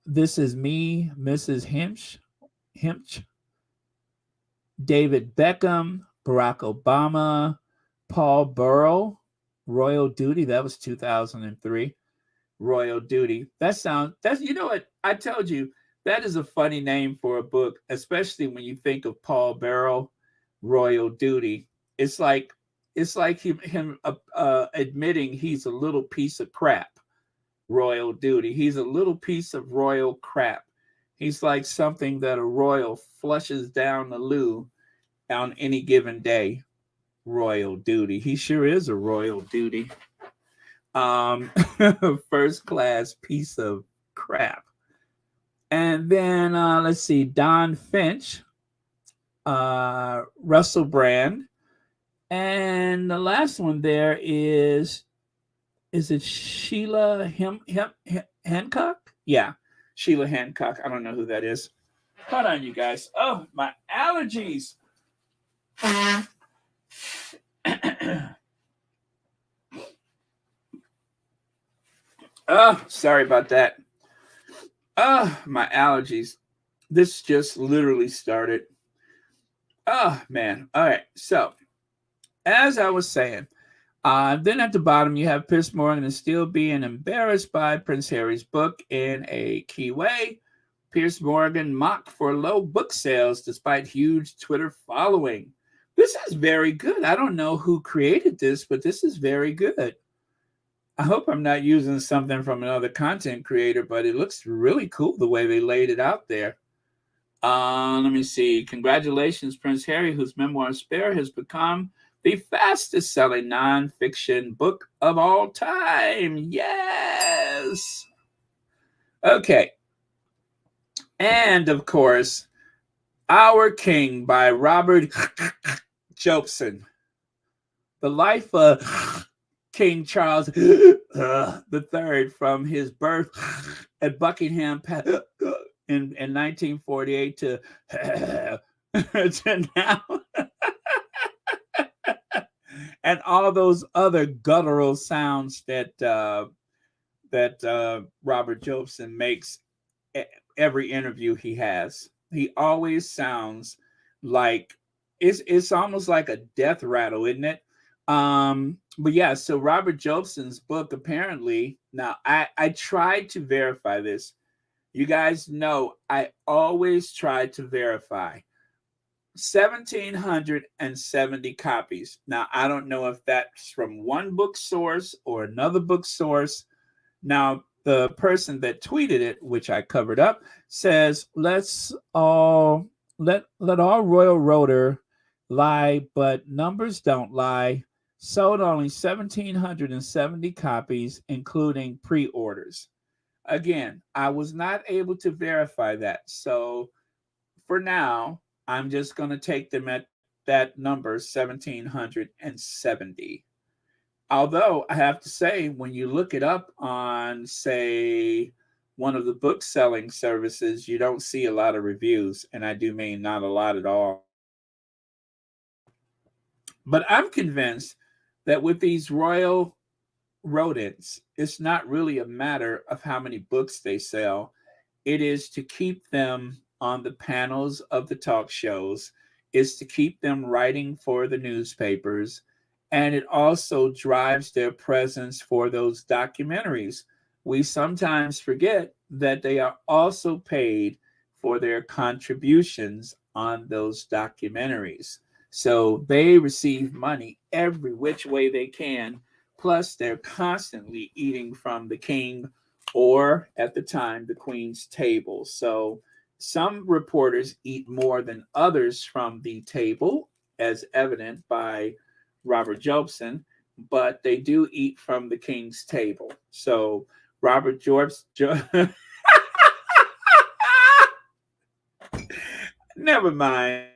This Is Me, Mrs. Himch, David Beckham, Barack Obama, Paul Burrell, Royal Duty. That was 2003. Royal Duty. That's you know what? I told you that is a funny name for a book, especially when you think of Paul Burrell, Royal Duty. It's like him admitting he's a little piece of crap. Royal Duty. He's a little piece of royal crap. He's like something that a royal flushes down the loo on any given day. Royal Duty. He sure is a royal duty. First class piece of crap. And then let's see, Don Finch, Russell Brand, And the last one there is it Sheila Hancock? Yeah, Sheila Hancock. I don't know who that is. Hold on, you guys. Oh, my allergies. Oh, sorry about that. Oh, my allergies. This just literally started. Oh, man. All right. So, as I was saying, then at the bottom, you have Piers Morgan is still being embarrassed by Prince Harry's book in a key way. Piers Morgan mocked for low book sales despite huge Twitter following. This is very good. I don't know who created this, but this is very good. I hope I'm not using something from another content creator, but it looks really cool the way they laid it out there. Let me see. Congratulations, Prince Harry, whose memoir Spare has become the fastest selling nonfiction book of all time. Yes. Okay. And of course, Our King by Robert Jobson. The life of King Charles III from his birth at Buckingham in 1948 to now. And all those other guttural sounds that Robert Jobson makes every interview he has. He always sounds like it's almost like a death rattle, isn't it? But yeah, so Robert Jobson's book apparently, now I tried to verify this. You guys know I always try to verify. 1,770 copies. Now, I don't know if that's from one book source or another book source. Now, the person that tweeted it, which I covered up, says, let all Royal Rotor lie, but numbers don't lie. Sold only 1,770 copies, including pre-orders. Again, I was not able to verify that. So for now, I'm just going to take them at that number, 1,770. Although I have to say, when you look it up on, say, one of the book selling services, you don't see a lot of reviews. And I do mean not a lot at all. But I'm convinced that with these royal rodents, it's not really a matter of how many books they sell. It is to keep them on the panels of the talk shows, is to keep them writing for the newspapers, and it also drives their presence for those documentaries. We sometimes forget that they are also paid for their contributions on those documentaries. So they receive money every which way they can. Plus, they're constantly eating from the king or at the time the queen's table. So some reporters eat more than others from the table, as evident by Robert Jobson, but they do eat from the king's table. So Robert never mind.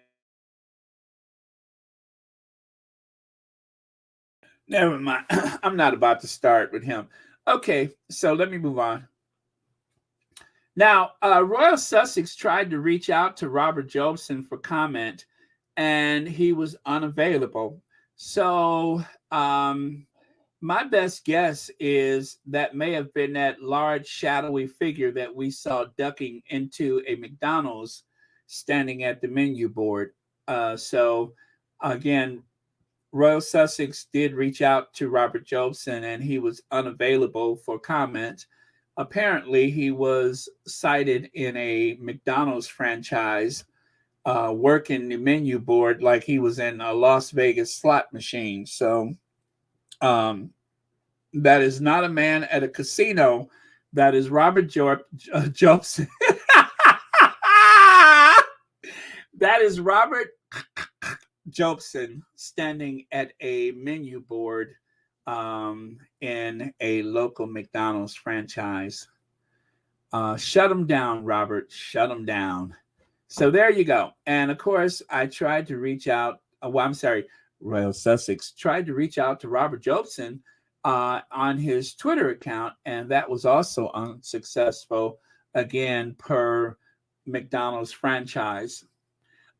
Never mind. I'm not about to start with him. Okay, so let me move on. Now, Royal Sussex tried to reach out to Robert Jobson for comment, and he was unavailable. So, my best guess is that may have been that large, shadowy figure that we saw ducking into a McDonald's standing at the menu board. So, again, Royal Sussex did reach out to Robert Jobson, and he was unavailable for comment. Apparently, he was cited in a McDonald's franchise, working the menu board like he was in a Las Vegas slot machine. So, um, that is not a man at a casino. That is Robert Jobson. That is Robert Jobson standing at a menu board in a local McDonald's franchise. Shut him down, Robert. Shut him down. So there you go. And of course, I tried to reach out. Well, I'm sorry. Royal Sussex, tried to reach out to Robert Jobson on his Twitter account, and that was also unsuccessful, again, per McDonald's franchise.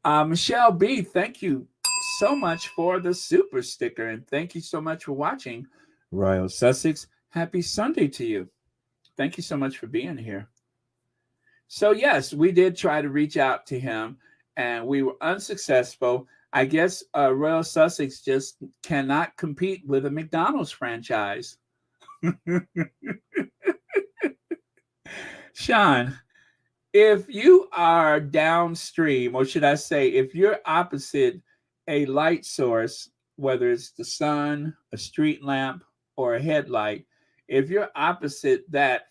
Michelle B., thank you so much for the super sticker, and thank you so much for watching Royal Sussex. Happy Sunday to you. Thank you so much for being here. So, yes, we did try to reach out to him, and we were unsuccessful. I guess Royal Sussex just cannot compete with a McDonald's franchise. Sean, if you are downstream, or should I say, if you're opposite a light source, whether it's the sun, a street lamp, or a headlight, if you're opposite that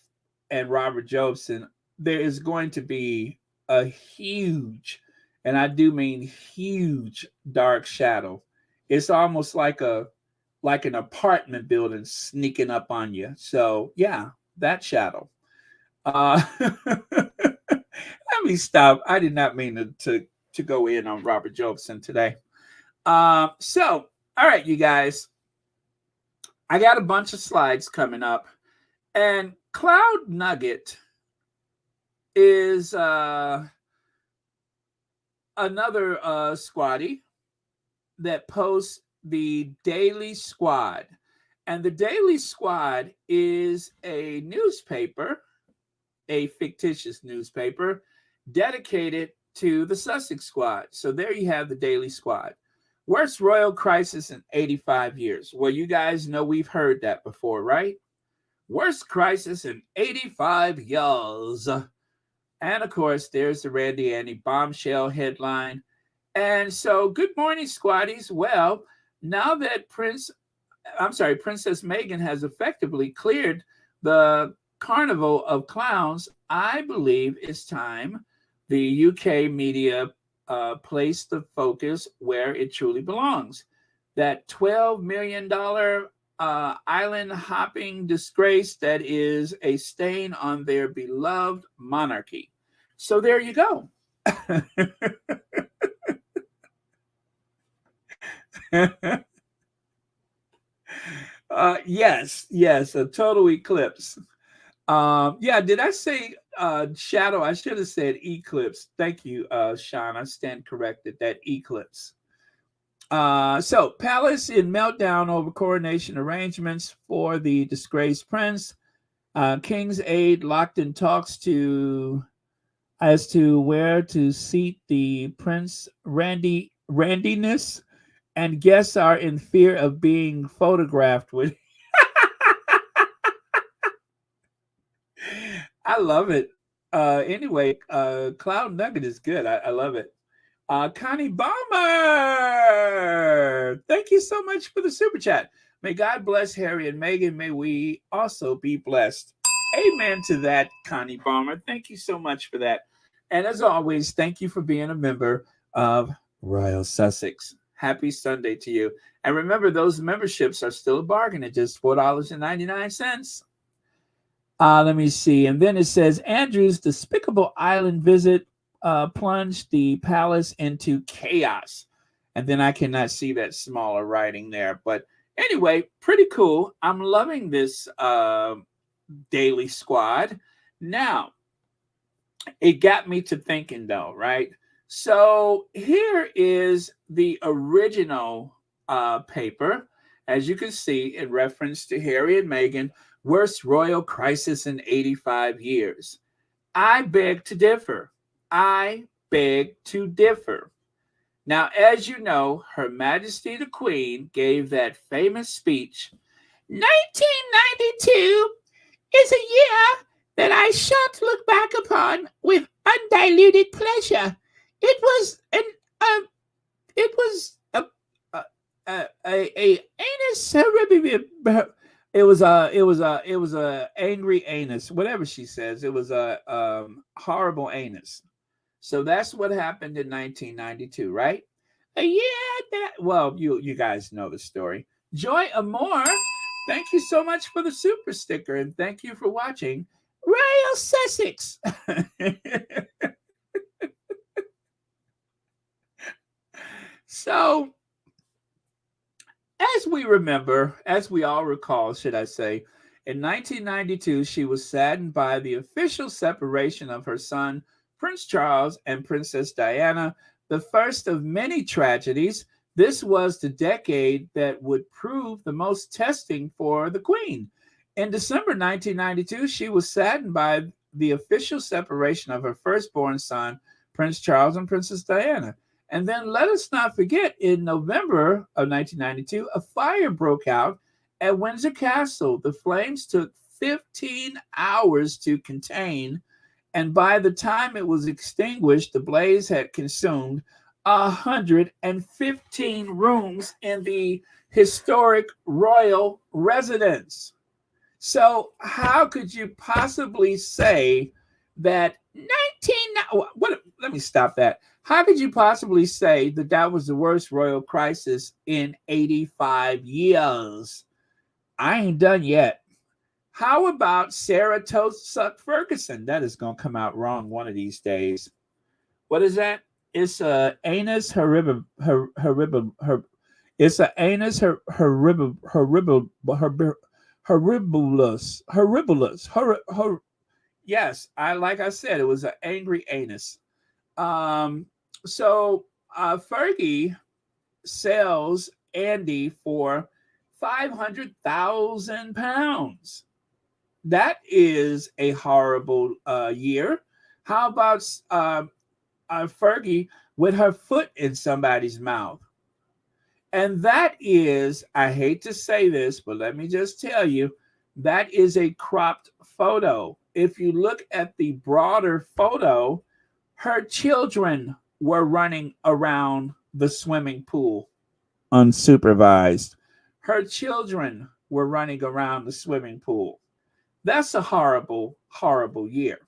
and Robert Jobson, there is going to be a huge, and I do mean huge, dark shadow. It's almost like an apartment building sneaking up on you. So yeah, that shadow. Let me stop. I did not mean to go in on Robert Jobson today. So, all right, you guys. I got a bunch of slides coming up. And Cloud Nugget is another squatty that posts the Daily Squad. And the Daily Squad is a newspaper, a fictitious newspaper, dedicated to the Sussex Squad. So there you have the Daily Squad. Worst royal crisis in 85 years. Well, you guys know we've heard that before, right? Worst crisis in 85 years. And of course, there's the Randy Andy bombshell headline. And so, good morning, squatties. Well, now that Princess Meghan has effectively cleared the carnival of clowns, I believe it's time the UK media place the focus where it truly belongs. That $12 million island hopping disgrace that is a stain on their beloved monarchy. So there you go. Yes, a total eclipse. Yeah, did I say shadow? I should have said eclipse. Thank you, Sean. I stand corrected. That eclipse. So, palace in meltdown over coronation arrangements for the disgraced prince. King's aide locked in talks as to where to seat the prince Randiness, and guests are in fear of being photographed with. I love it. Anyway, Cloud Nugget is good. I love it. Connie Balmer, thank you so much for the super chat. May God bless Harry and Meghan. May we also be blessed. Amen to that, Connie Balmer. Thank you so much for that. And as always, thank you for being a member of Royal Sussex. Happy Sunday to you. And remember, those memberships are still a bargain at just $4.99. Let me see. And then it says Andrew's despicable island visit plunged the palace into chaos. And then I cannot see that smaller writing there. But anyway, pretty cool. I'm loving this Daily Squad. Now, it got me to thinking, though, right? So here is the original paper, as you can see, in reference to Harry and Meghan, worst royal crisis in 85 years. I beg to differ. I beg to differ. Now, as you know, Her Majesty the Queen gave that famous speech. 1992 is a year that I shan't look back upon with undiluted pleasure. It was a anus. It was a angry anus. Whatever she says, it was a horrible anus. So that's what happened in 1992, right? Well, you guys know the story. Joy Amore, thank you so much for the super sticker, and thank you for watching Royal Sussex. So As we remember, as we all recall, should I say, in 1992, she was saddened by the official separation of her son, Prince Charles, and Princess Diana, the first of many tragedies. This was the decade that would prove the most testing for the Queen. In December 1992, she was saddened by the official separation of her firstborn son, Prince Charles, and Princess Diana. And then let us not forget, in November of 1992, a fire broke out at Windsor Castle. The flames took 15 hours to contain, and by the time it was extinguished, the blaze had consumed 115 rooms in the historic royal residence. So, how could you possibly say that 19? What? Let me stop that. How could you possibly say that that was the worst royal crisis in 85 years? I ain't done yet. How about Sarah Tosuck Ferguson? That is going to come out wrong one of these days. What is that? It's a anus horrible her. It's a anus horribilus. Yes, I like I said, it was an angry anus. Um, so Fergie sells Andy for £500,000. That is a horrible year. How about Fergie with her foot in somebody's mouth? And that is, I hate to say this, but let me just tell you, that is a cropped photo. If you look at the broader photo, her children were running around the swimming pool unsupervised. Her children were running around the swimming pool. That's a horrible, horrible year.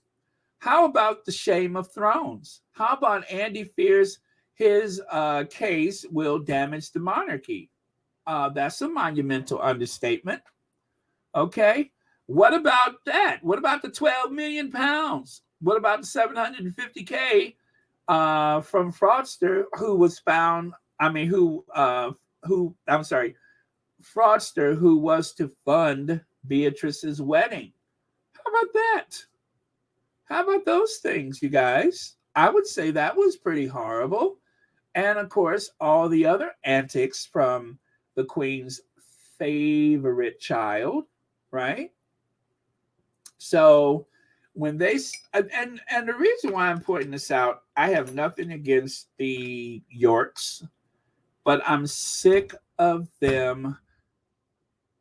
How about the shame of thrones? How about Andy fears his case will damage the monarchy? That's a monumental understatement. Okay. What about that? What about the 12 million pounds? What about the 750K from fraudster who was found? I mean, I'm sorry, fraudster who was to fund Beatrice's wedding. How about that? How about those things, you guys? I would say that was pretty horrible. And of course, all the other antics from the Queen's favorite child, right? So when they and the reason why I'm pointing this out, I have nothing against the Yorks, but I'm sick of them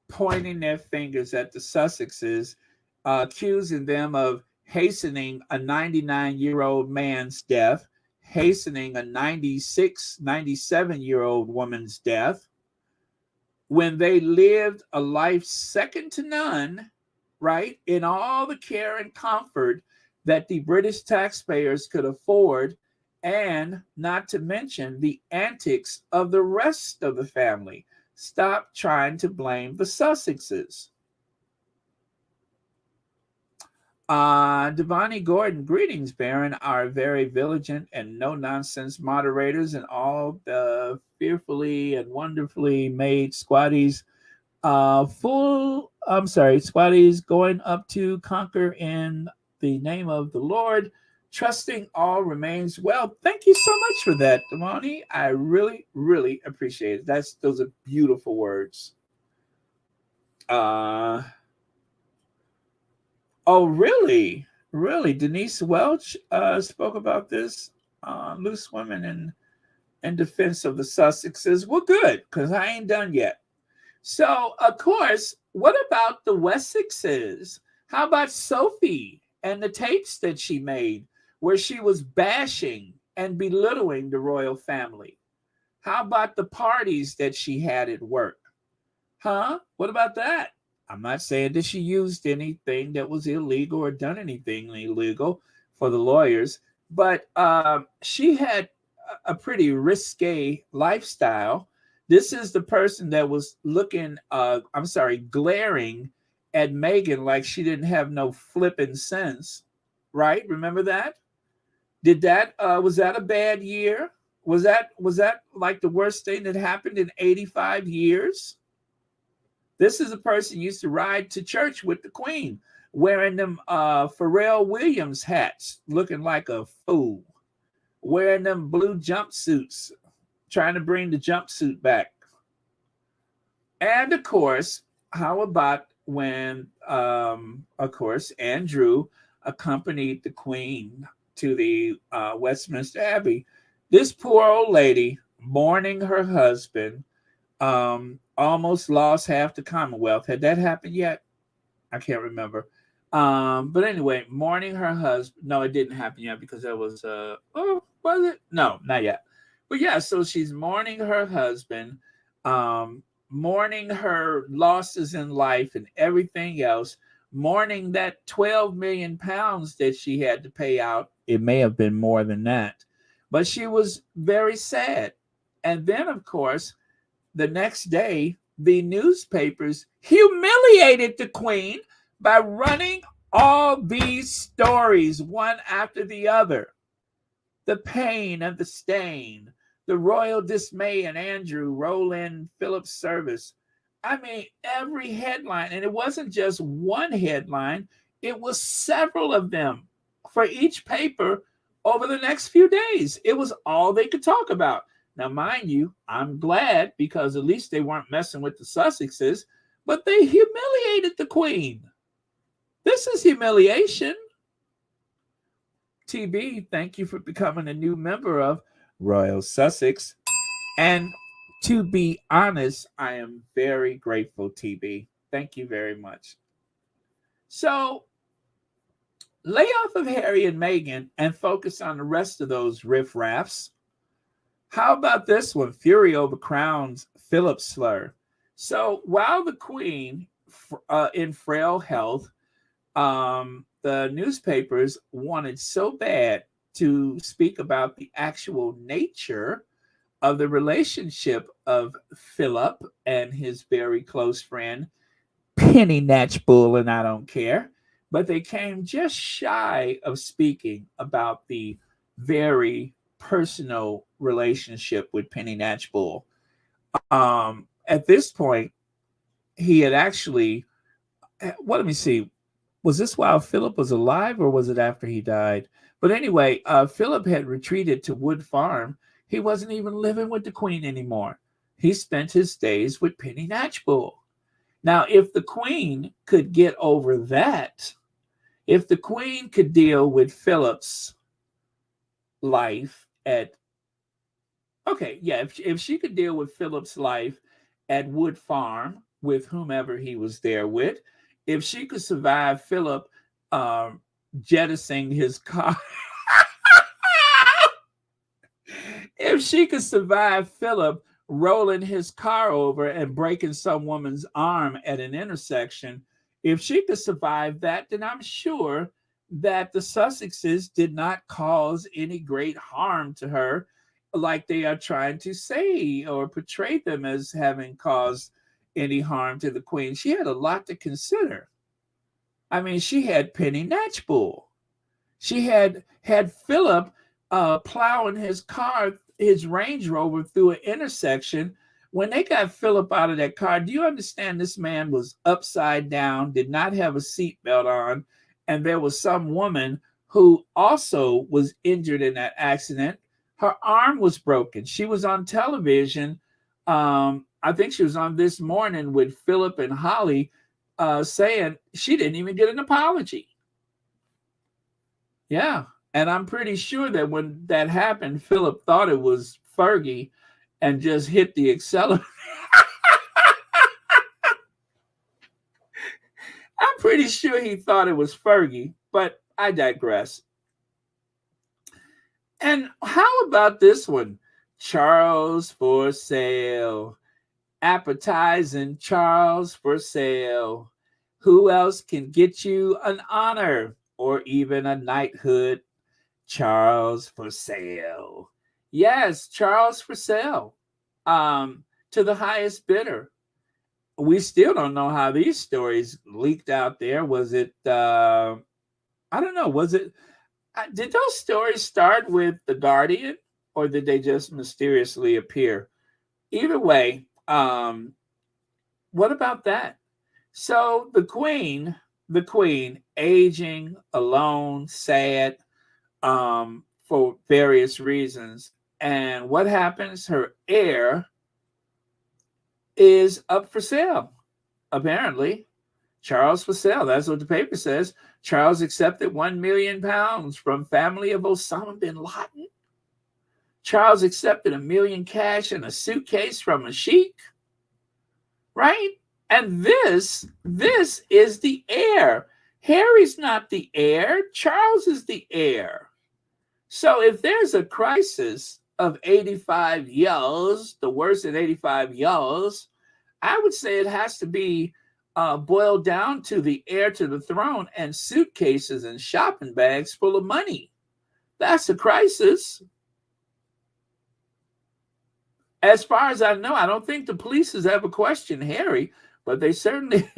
pointing their fingers at the Sussexes, accusing them of hastening a 99-year-old man's death, hastening a 96, 97-year-old woman's death, when they lived a life second to none, right, in all the care and comfort that the British taxpayers could afford, and not to mention the antics of the rest of the family. Stop trying to blame the Sussexes. Devani Gordon, greetings, Baron, our very vigilant and no-nonsense moderators and all the fearfully and wonderfully made squatties. Squatties going up to conquer in the name of the Lord, trusting all remains well. Thank you so much for that, Devani. I really, really appreciate it. Those are beautiful words. Oh, really? Really? Denise Welch spoke about this. Loose women in defense of the Sussexes. Well, good, because I ain't done yet. So, of course, what about the Wessexes? How about Sophie and the tapes that she made where she was bashing and belittling the royal family? How about the parties that she had at work? Huh? What about that? I'm not saying that she used anything that was illegal or done anything illegal for the lawyers, but she had a pretty risque lifestyle. This is the person that was glaring at Meghan like she didn't have no flipping sense, right? Remember that? Was that a bad year? Was that like the worst thing that happened in 85 years? This is a person who used to ride to church with the Queen, wearing them Pharrell Williams hats, looking like a fool, wearing them blue jumpsuits, trying to bring the jumpsuit back. And of course, how about when, of course, Andrew accompanied the Queen to the Westminster Abbey? This poor old lady mourning her husband, almost lost half the Commonwealth. Had that happened yet? I can't remember. But anyway, mourning her husband. No, it didn't happen yet because that was oh, was it? No, not yet. But yeah, so she's mourning her husband, mourning her losses in life and everything else, mourning that 12 million pounds that she had to pay out. It may have been more than that, but she was very sad. And then, of course, the next day, the newspapers humiliated the Queen by running all these stories one after the other. The pain and the stain, the royal dismay in Andrew Roland Philip's service. I mean, every headline, and it wasn't just one headline, it was several of them for each paper over the next few days. It was all they could talk about. Now, mind you, I'm glad because at least they weren't messing with the Sussexes, but they humiliated the Queen. This is humiliation. TB, thank you for becoming a new member of Royal Sussex. And to be honest, I am very grateful, TB. Thank you very much. So, lay off of Harry and Meghan and focus on the rest of those riffraffs. How about this one? Fury over crowns Philip slur. So while the Queen in frail health, the newspapers wanted so bad to speak about the actual nature of the relationship of Philip and his very close friend, Penny Natchbull, and I don't care. But they came just shy of speaking about the very personal relationship with Penny Natchbull. At this point, he had actually, let me see, was this while Philip was alive or was it after he died? But anyway, Philip had retreated to Wood Farm. He wasn't even living with the Queen anymore. He spent his days with Penny Natchbull. Now, if the Queen could get over that, if the Queen could deal with Philip's life at, okay, yeah, if she could deal with Philip's life at Wood Farm with whomever he was there with, if she could survive Philip jettisoning his car, if she could survive Philip rolling his car over and breaking some woman's arm at an intersection, if she could survive that, then I'm sure that the Sussexes did not cause any great harm to her like they are trying to say or portray them as having caused any harm to the Queen. She had a lot to consider. I mean, she had Penny Natchbull. She had Philip plowing his car, his Range Rover, through an intersection. When they got Philip out of that car, do you understand this man was upside down, did not have a seatbelt on, and there was some woman who also was injured in that accident. Her arm was broken. She was on television. I think she was on This Morning with Philip and Holly saying she didn't even get an apology. Yeah. And I'm pretty sure that when that happened, Philip thought it was Fergie and just hit the accelerator. I'm pretty sure he thought it was Fergie, but I digress. And how about this one? Charles for sale. Appetizing Charles for sale. Who else can get you an honor or even a knighthood? Charles for sale. Yes, Charles for sale. To the highest bidder. We still don't know how these stories leaked out there. Was it, I don't know, was it, did those stories start with The Guardian? or did they just mysteriously appear? Either way, what about that? So the queen, aging, alone, sad, for various reasons. And what happens? Her heir is up for sale, apparently. Charles for sale. That's what the paper says. Charles accepted £1 million from family of Osama bin Laden. Charles accepted $1 million cash in a suitcase from a sheik, right? And this is the heir. Harry's not the heir. Charles is the heir. So if there's a crisis of 85 years, the worst in 85 years, I would say it has to be boiled down to the heir to the throne and suitcases and shopping bags full of money. That's a crisis. As far as I know, I don't think the police has ever questioned Harry, but they certainly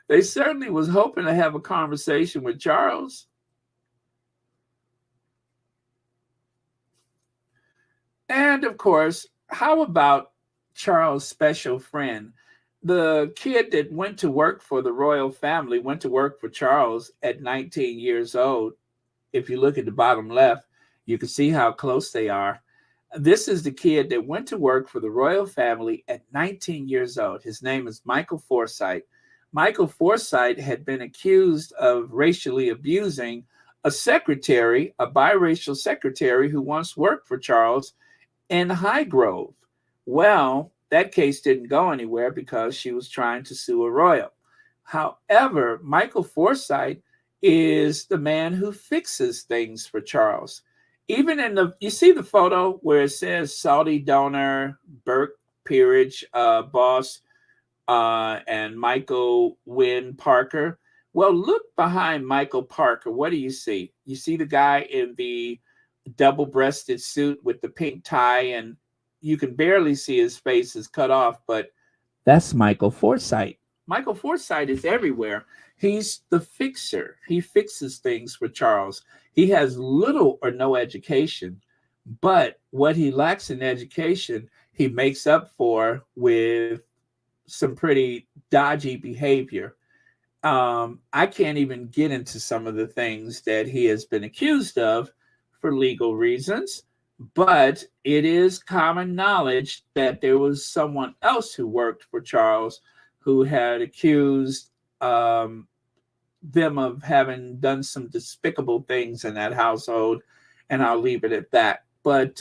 they certainly was hoping to have a conversation with Charles. And of course, how about Charles' special friend? The kid that went to work for the royal family went to work for Charles at 19 years old. If you look at the bottom left, you can see how close they are. This is the kid that went to work for the royal family at 19 years old. His name is Michael Forsyte. Michael Forsyte had been accused of racially abusing a secretary, a biracial secretary who once worked for Charles in Highgrove. Well, that case didn't go anywhere because she was trying to sue a royal. However, Michael Forsyte is the man who fixes things for Charles. Even you see the photo where it says Saudi donor, Burke Peerage, boss, and Michael Wynn Parker. Well, look behind Michael Parker. What do you see? You see the guy in the double-breasted suit with the pink tie, and you can barely see his face is cut off, but that's Michael Forsyte. Michael Forsyte is everywhere. He's the fixer. He fixes things for Charles. He has little or no education, but what he lacks in education, he makes up for with some pretty dodgy behavior. I can't even get into some of the things that he has been accused of for legal reasons, but it is common knowledge that there was someone else who worked for Charles who had accused them of having done some despicable things in that household, and I'll leave it at that. But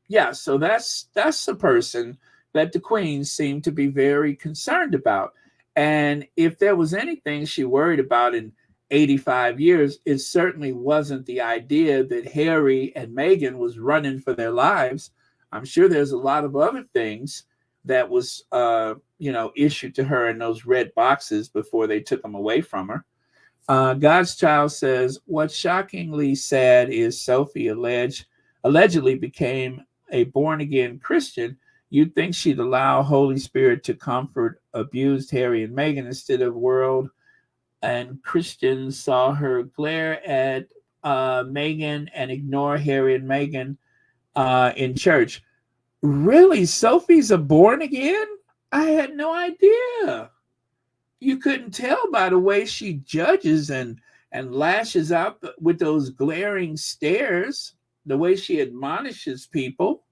yeah, so that's the person that the Queen seemed to be very concerned about. And if there was anything she worried about in 85 years, it certainly wasn't the idea that Harry and Meghan was running for their lives. I'm sure there's a lot of other things that was issued to her in those red boxes before they took them away from her. God's Child says, what's shockingly sad is Sophie allegedly became a born-again Christian. You'd think she'd allow Holy Spirit to comfort abused Harry and Meghan instead of world and Christians saw her glare at Meghan and ignore Harry and Meghan in church. Really? Sophie's a born again? I had no idea. You couldn't tell by the way she judges and lashes out with those glaring stares, the way she admonishes people.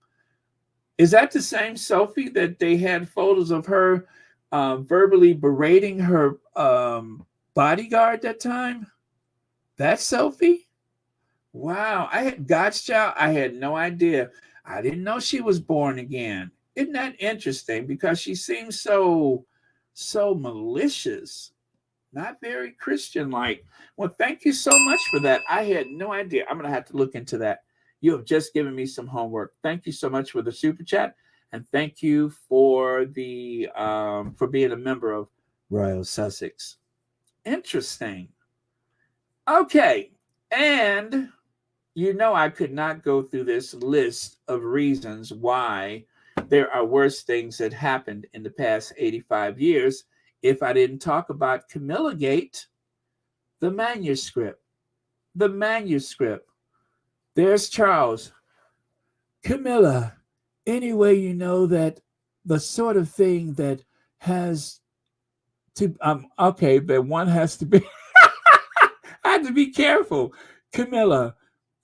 Is that the same Sophie that they had photos of her verbally berating her bodyguard that time? That's Sophie? Wow. I had God's Child. I had no idea. I didn't know she was born again. Isn't that interesting? Because she seems so malicious, not very Christian-like. Well, thank you so much for that. I had no idea. I'm going to have to look into that. You have just given me some homework. Thank you so much for the super chat, and thank you for the for being a member of Royal Sussex. Interesting. Okay, and I could not go through this list of reasons why there are worse things that happened in the past 85 years if I didn't talk about Camilla Gate, the manuscript. The manuscript. There's Charles. Camilla, anyway, you know that the sort of thing that has to okay, but one has to be I have to be careful. Camilla,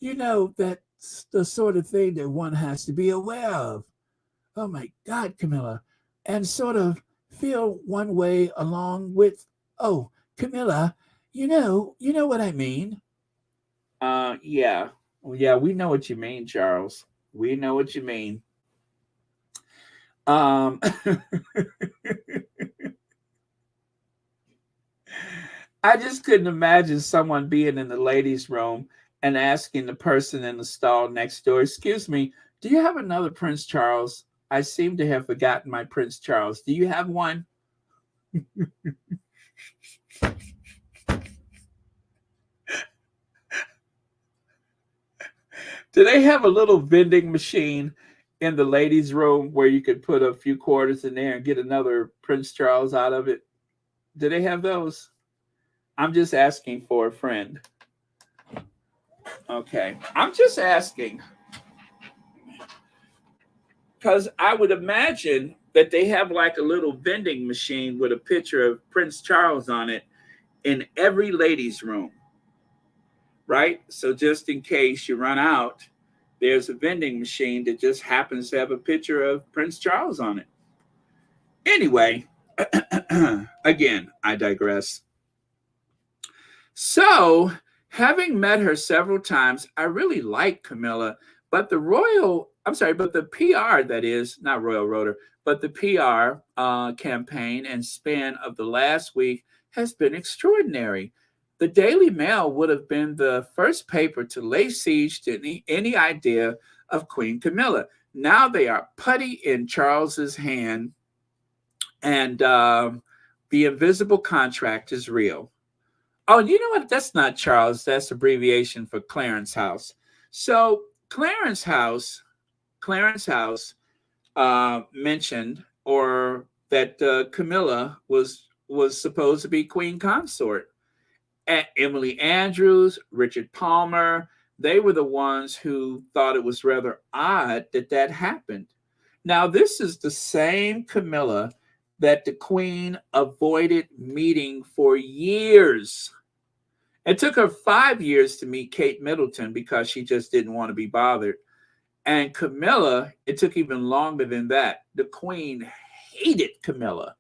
you know that's the sort of thing that one has to be aware of. Oh my God, Camilla. And sort of feel one way along with, oh, Camilla, you know what I mean. Yeah. Well, yeah, we know what you mean, Charles. We know what you mean. Um, I just couldn't imagine someone being in the ladies' room and asking the person in the stall next door, "Excuse me, do you have another Prince Charles? I seem to have forgotten my Prince Charles. Do you have one?" Do they have a little vending machine in the ladies' room where you could put a few quarters in there and get another Prince Charles out of it? Do they have those? I'm just asking for a friend. Okay. I'm just asking because I would imagine that they have like a little vending machine with a picture of Prince Charles on it in every ladies' room, right? So just in case you run out, there's a vending machine that just happens to have a picture of Prince Charles on it. Anyway, again, I digress. So, having met her several times, I really like Camilla, but but the PR, that is, not Royal Rotor, but the PR campaign and span of the last week has been extraordinary. The Daily Mail would have been the first paper to lay siege to any idea of Queen Camilla. Now they are putty in Charles's hand, and the invisible contract is real. Oh, you know what? That's not Charles. That's abbreviation for Clarence House. So Clarence House mentioned or that Camilla was supposed to be queen consort. Emily Andrews, Richard Palmer, they were the ones who thought it was rather odd that that happened. Now, this is the same Camilla that the Queen avoided meeting for years. It took her 5 years to meet Kate Middleton because she just didn't want to be bothered. And Camilla, it took even longer than that. The Queen hated Camilla.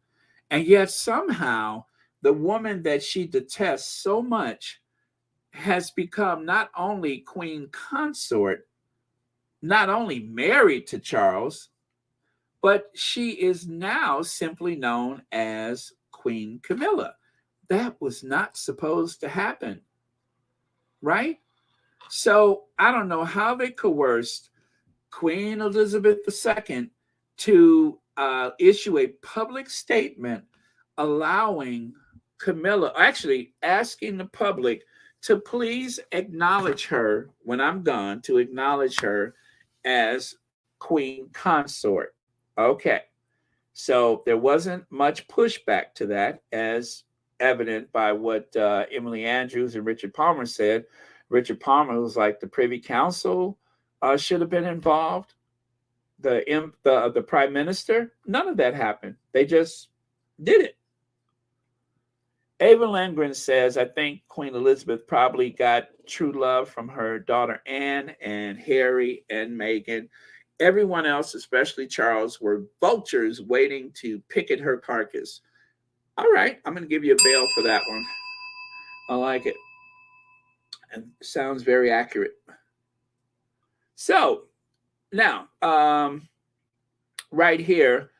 And yet somehow the woman that she detests so much has become not only queen consort, not only married to Charles, but she is now simply known as Queen Camilla. That was not supposed to happen, right? So I don't know how they coerced Queen Elizabeth II to issue a public statement allowing Camilla, actually asking the public to please acknowledge her when I'm gone, to acknowledge her as queen consort. Okay. So there wasn't much pushback to that, as evident by what Emily Andrews and Richard Palmer said. Richard Palmer was like, the Privy Council should have been involved. The Prime Minister, none of that happened. They just did it. Ava Landgren says, I think Queen Elizabeth probably got true love from her daughter Anne and Harry and Meghan. Everyone else, especially Charles, were vultures waiting to pick at her carcass. All right, I'm going to give you a bail for that one. I like it. And sounds very accurate. So now, right here,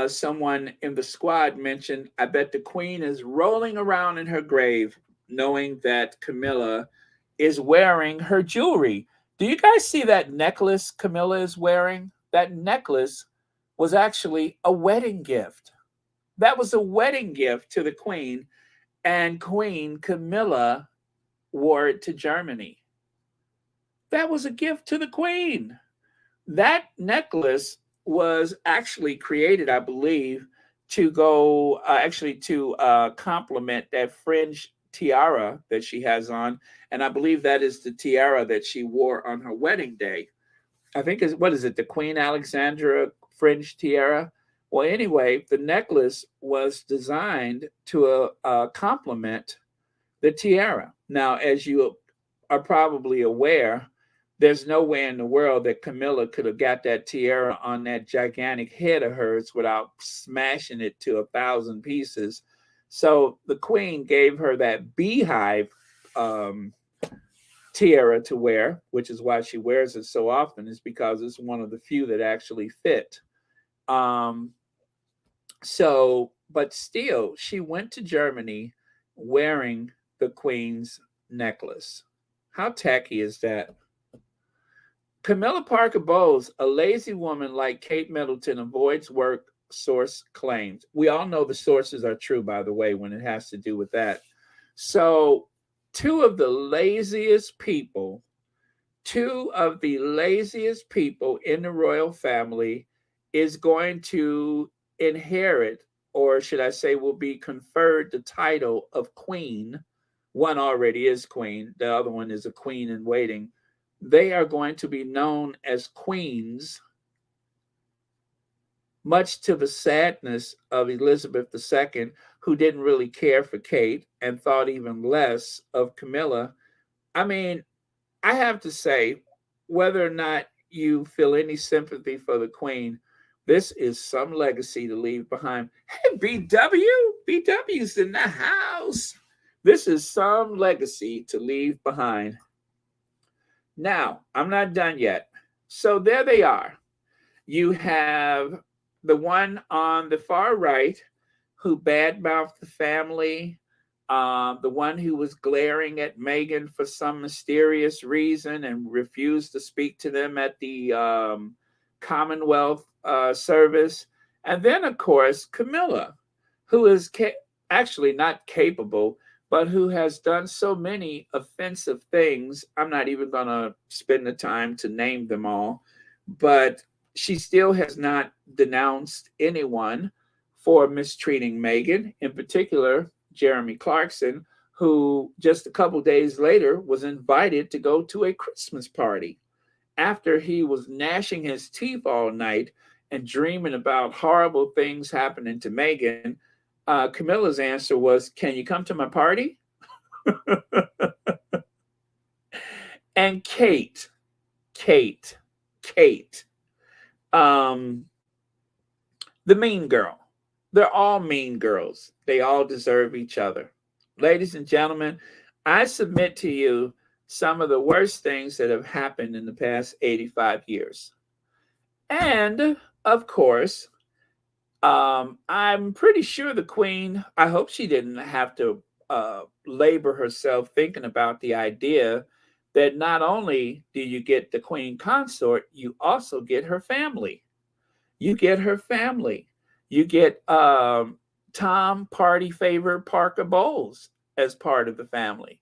someone in the squad mentioned, I bet the Queen is rolling around in her grave knowing that Camilla is wearing her jewelry. Do you guys see that necklace Camilla is wearing? That necklace was actually a wedding gift. That was a wedding gift to the Queen, and Queen Camilla wore it to Germany. That was a gift to the Queen. That necklace was actually created, I believe, to go actually to complement that fringe tiara that she has on, and I believe that is the tiara that she wore on her wedding day. I think is what is it, the Queen Alexandra fringe tiara? Well, anyway, the necklace was designed to complement the tiara. Now, as you are probably aware, there's no way in the world that Camilla could have got that tiara on that gigantic head of hers without smashing it to 1,000 pieces. So the queen gave her that beehive um, tiara to wear, which is why she wears it so often, is because it's one of the few that actually fit. Um, but still, she went to Germany wearing the queen's necklace. How tacky is that? Camilla Parker Bowles, a lazy woman like Kate Middleton, avoids work source claims. We all know the sources are true, by the way, when it has to do with that. So, two of the laziest people, two of the laziest people in the royal family is going to inherit, or should I say, will be conferred the title of queen. One already is queen, the other one is a queen in waiting. They are going to be known as queens, much to the sadness of Elizabeth II, who didn't really care for Kate and thought even less of Camilla. I mean, I have to say, whether or not you feel any sympathy for the Queen, this is some legacy to leave behind. Hey, BW's in the house. This is some legacy to leave behind. Now, I'm not done yet. So there they are. You have the one on the far right who badmouthed the family, the one who was glaring at Meghan for some mysterious reason and refused to speak to them at the Commonwealth service. And then, of course, Camilla, who is actually not capable, but who has done so many offensive things. I'm not even going to spend the time to name them all, but she still has not denounced anyone for mistreating Meghan, in particular, Jeremy Clarkson, who just a couple days later was invited to go to a Christmas party after he was gnashing his teeth all night and dreaming about horrible things happening to Meghan. Camilla's answer was, "Can you come to my party?" And Kate, um, the mean girl. They're all mean girls. They all deserve each other. Ladies and gentlemen, I submit to you some of the worst things that have happened in the past 85 years. And of course, I'm pretty sure the Queen, I hope she didn't have to labor herself thinking about the idea that not only do you get the Queen consort, you also get her family. You get her family. You get Tom Party Favor Parker Bowles as part of the family.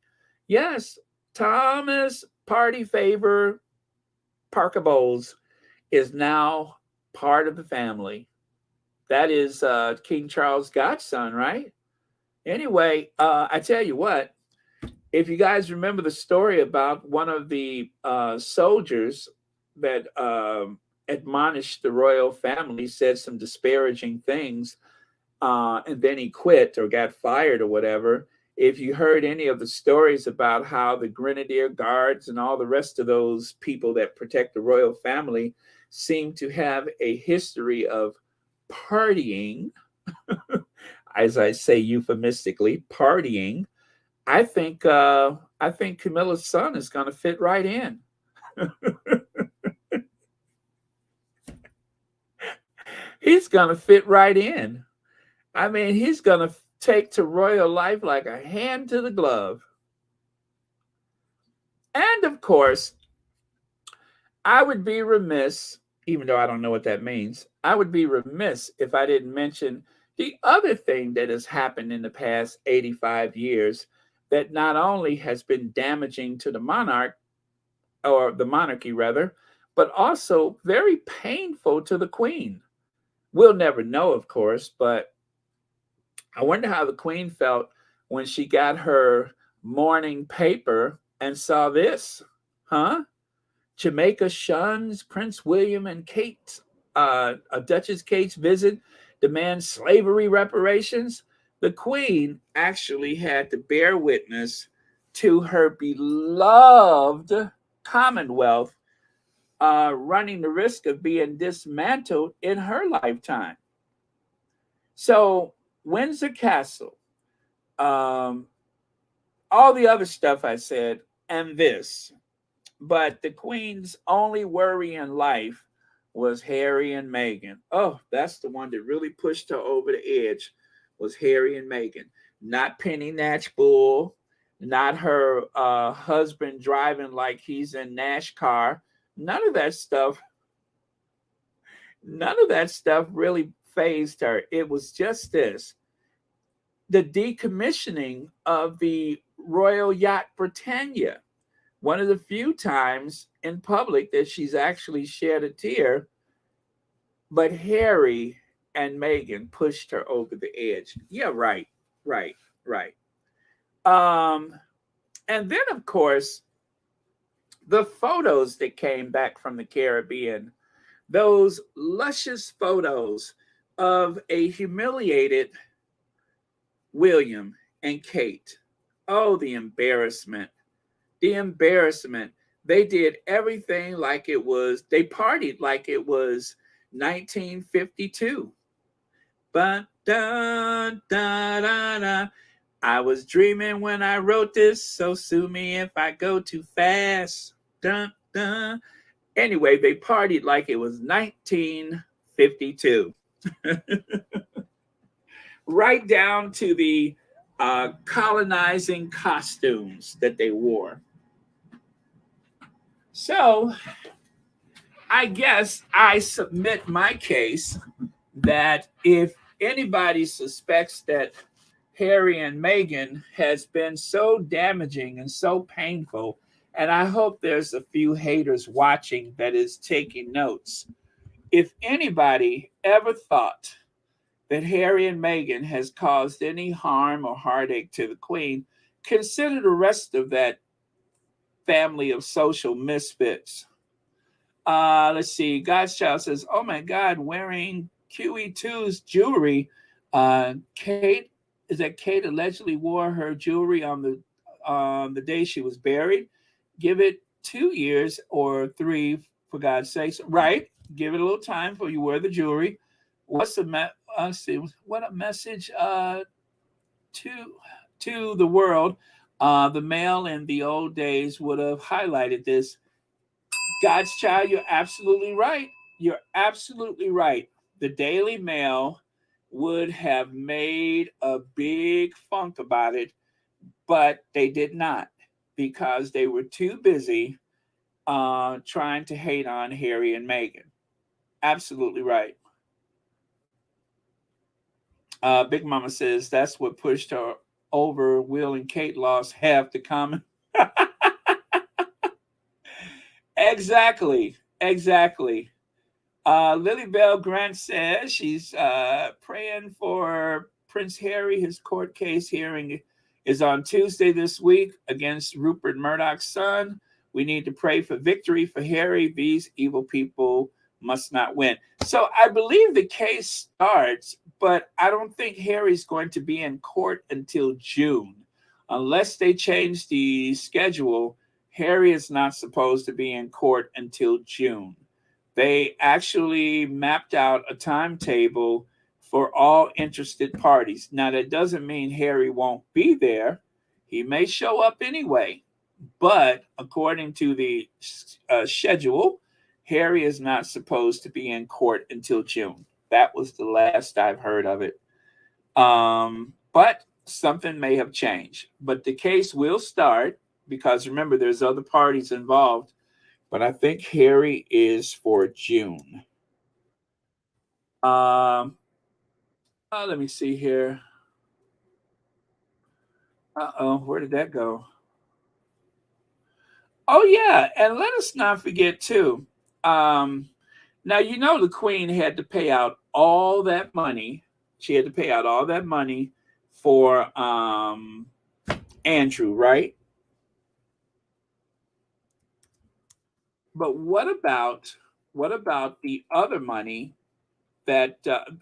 Yes, Thomas Party Favor Parker Bowles is now part of the family. That is King Charles' godson, right? Anyway, I tell you what, if you guys remember the story about one of the soldiers that admonished the royal family, said some disparaging things, and then he quit or got fired or whatever. If you heard any of the stories about how the Grenadier Guards and all the rest of those people that protect the royal family seem to have a history of partying, as I say euphemistically, partying, I think Camilla's son is going to fit right in. He's going to fit right in. I mean, he's going to take to royal life like a hand to the glove. And of course, I would be remiss, even though I don't know what that means, I would be remiss if I didn't mention the other thing that has happened in the past 85 years that not only has been damaging to the monarch, or the monarchy rather, but also very painful to the Queen. We'll never know, of course, but I wonder how the Queen felt when she got her morning paper and saw this, huh? Jamaica shuns Prince William and Kate, Duchess Kate's visit, demands slavery reparations. The Queen actually had to bear witness to her beloved Commonwealth running the risk of being dismantled in her lifetime. So, Windsor Castle, um, all the other stuff I said, and this. But the Queen's only worry in life was Harry and Meghan. Oh, that's the one that really pushed her over the edge, was Harry and Meghan. Not Penny Natchbull, not her husband driving like he's in NASCAR. None of that stuff, none of that stuff really phased her. It was just this: the decommissioning of the Royal Yacht Britannia. One of the few times in public that she's actually shed a tear, but Harry and Meghan pushed her over the edge. Yeah, right, right, right. Um, and then, of course, the photos that came back from the Caribbean, those luscious photos of a humiliated William and Kate. Oh, the embarrassment. The embarrassment. They did everything like it was, they partied like it was 1952. But da, da, da, da. I was dreaming when I wrote this, so sue me if I go too fast. Dun, dun. Anyway, they partied like it was 1952. Right down to the colonizing costumes that they wore. So I guess I submit my case that if anybody suspects that Harry and Meghan has been so damaging and so painful, and I hope there's a few haters watching that is taking notes. If anybody ever thought that Harry and Meghan has caused any harm or heartache to the Queen, consider the rest of that family of social misfits. Let's see. God's Child says, "Oh my God, wearing QE2's jewelry." Kate, is that Kate allegedly wore her jewelry on the day she was buried? Give it 2 years or three, for God's sakes. Right. Give it a little time before you wear the jewelry. What's the let's see. What a message to the world. The mail in the old days would have highlighted this. God's Child, you're absolutely right. You're absolutely right. The Daily Mail would have made a big funk about it, but they did not because they were too busy trying to hate on Harry and Meghan. Absolutely right. Big Mama says that's what pushed her over. Will and Kate lost half the common. Exactly. Exactly. Lily Bell Grant says she's praying for Prince Harry. His court case hearing is on Tuesday this week against Rupert Murdoch's son. We need to pray for victory for Harry. These evil people must not win. So I believe the case starts, but I don't think Harry's going to be in court until June. Unless they change the schedule, Harry is not supposed to be in court until June. They actually mapped out a timetable for all interested parties. Now, that doesn't mean Harry won't be there. He may show up anyway. But according to the schedule, Harry is not supposed to be in court until June. That was the last I've heard of it. But something may have changed. But the case will start because remember, there's other parties involved. But I think Harry is for June. Let me see here. Uh-oh, where did that go? Oh yeah, and let us not forget too. Um, Now you know the Queen had to pay out all that money. She had to pay out all that money for Andrew, right? But what about the other money that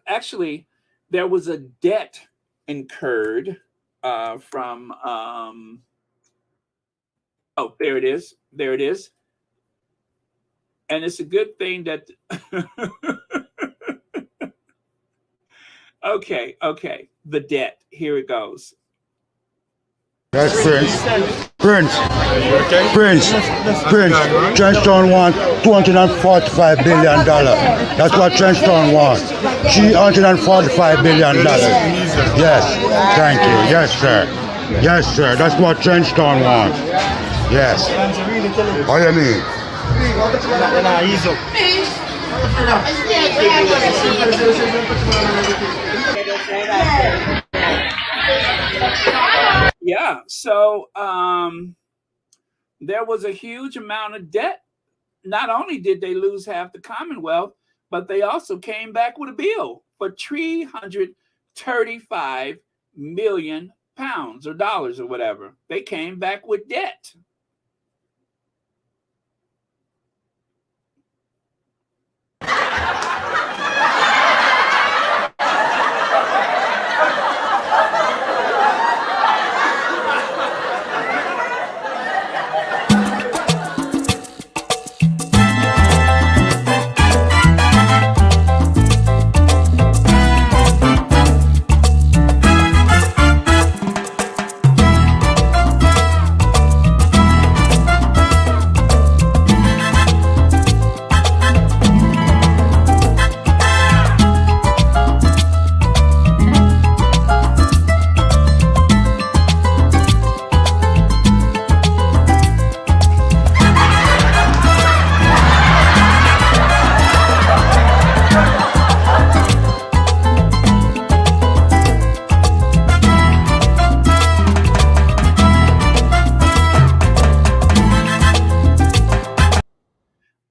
actually there was a debt incurred from oh, there it is. There it is. And it's a good thing that okay, the debt. Here it goes. Yes, Prince. Prince. Trenchtown wants $245 billion. That's what Trenchtown wants. $345 billion. Yes, thank you. Yes, sir. Yes, sir. That's what Trenchtown wants. Yes. What do you mean? Yeah, so there was a huge amount of debt. Not only did they lose half the Commonwealth, but they also came back with a bill for 335 million pounds or dollars or whatever. They came back with debt.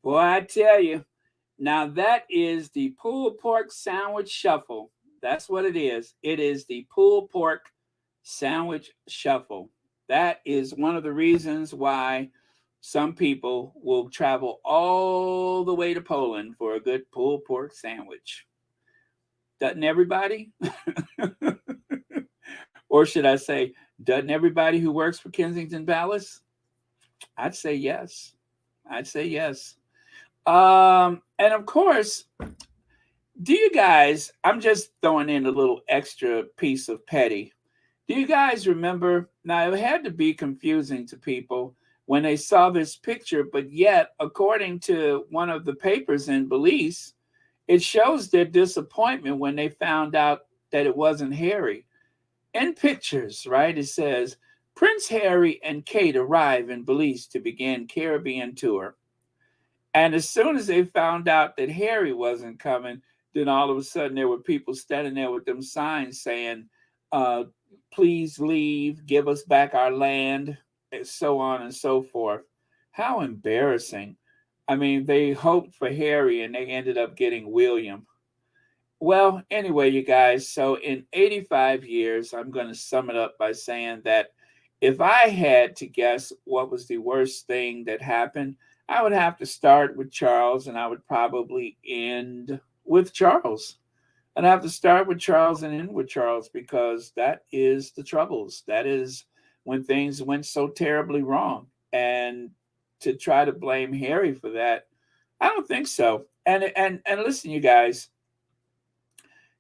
Boy, I tell you, now that is the pulled pork sandwich shuffle. That's what it is. It is the pulled pork sandwich shuffle. That is one of the reasons why some people will travel all the way to Poland for a good pulled pork sandwich. Doesn't everybody? Or should I say, doesn't everybody who works for Kensington Palace? I'd say yes. I'd say yes. And of course, do you guys, I'm just throwing in a little extra piece of petty. Do you guys remember? Now, it had to be confusing to people when they saw this picture, but yet, according to one of the papers in Belize, it shows their disappointment when they found out that it wasn't Harry. In pictures, right, it says, Prince Harry and Kate arrive in Belize to begin Caribbean tour. And as soon as they found out that Harry wasn't coming, then all of a sudden there were people standing there with them signs saying, please leave, give us back our land, and so on and so forth. How embarrassing. I mean, they hoped for Harry and they ended up getting William. Well, anyway, you guys, so in 85 years, I'm going to sum it up by saying that if I had to guess what was the worst thing that happened, I would have to start with Charles and I would probably end with Charles. I'd have to start with Charles and end with Charles because that is the troubles. That is when things went so terribly wrong. And to try to blame Harry for that, I don't think so. And listen, you guys,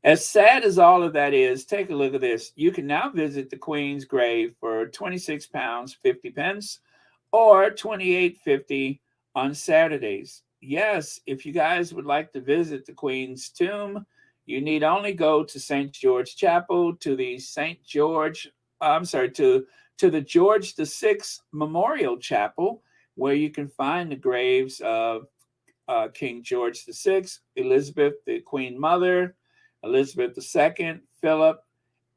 as sad as all of that is, take a look at this. You can now visit the Queen's grave for £26 50 pence or £28.50 on Saturdays. Yes, if you guys would like to visit the Queen's tomb, you need only go to St. George Chapel, to the St. George, to the George VI Memorial Chapel, where you can find the graves of King George VI, Elizabeth, the Queen Mother, Elizabeth II, Philip,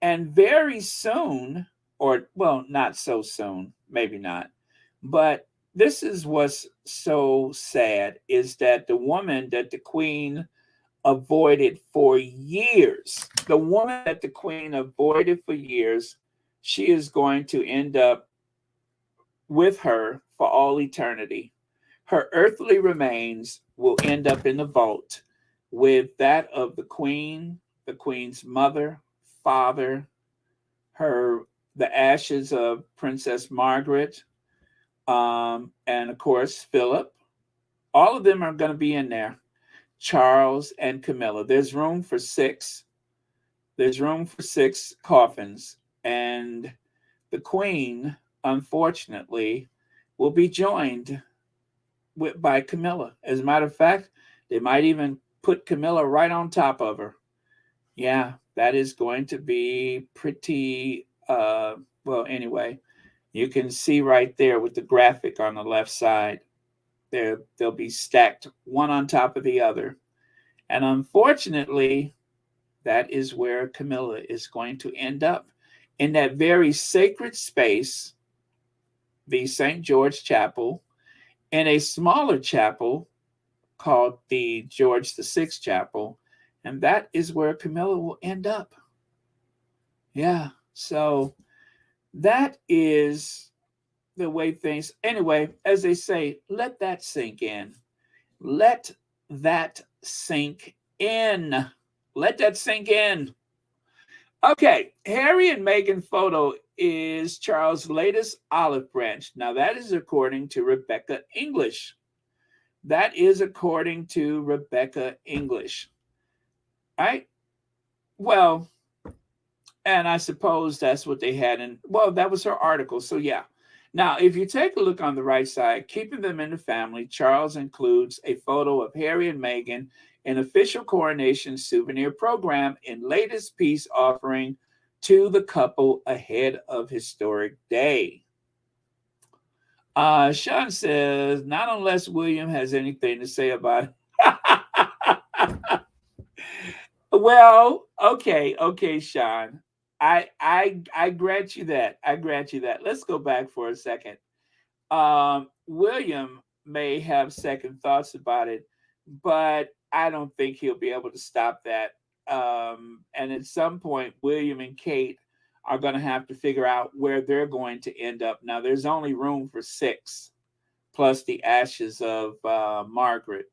and very soon, or well, not so soon, maybe not, but this is what's so sad is that the woman that the Queen avoided for years, the woman that the Queen avoided for years, she is going to end up with her for all eternity. her earthly remains will end up in the vault with that of the queen's mother, father, the ashes of Princess Margaret, and of course Philip. All of them are going to be in there. Charles and Camilla. There's room for six. There's room for six coffins, and the Queen, unfortunately, will be joined by Camilla. As a matter of fact, they might even put Camilla right on top of her. Yeah, that is going to be pretty. Well, anyway, you can see right there with the graphic on the left side. They'll be stacked one on top of the other. And unfortunately, that is where Camilla is going to end up, in that very sacred space, the St. George Chapel, in a smaller chapel called the George VI Chapel. And that is where Camilla will end up. Yeah, so that is the way things. Anyway, as they say, let that sink in. Let that sink in. Let that sink in. Okay, Harry and Meghan photo is Charles' latest olive branch. Now, that is according to Rebecca English. That is according to Rebecca English. Right? Well, and I suppose that's what they had in, well, that was her article. So, yeah. Now, if you take a look on the right side, keeping them in the family, Charles includes a photo of Harry and Meghan in official coronation souvenir program in latest peace offering to the couple ahead of historic day. Sean says, not unless William has anything to say about it. Well, okay, Sean. I grant you that. I grant you that. Let's go back for a second. William may have second thoughts about it, but I don't think he'll be able to stop that. And at some point, William and Kate are going to have to figure out where they're going to end up. Now, there's only room for 6, plus the ashes of Margaret.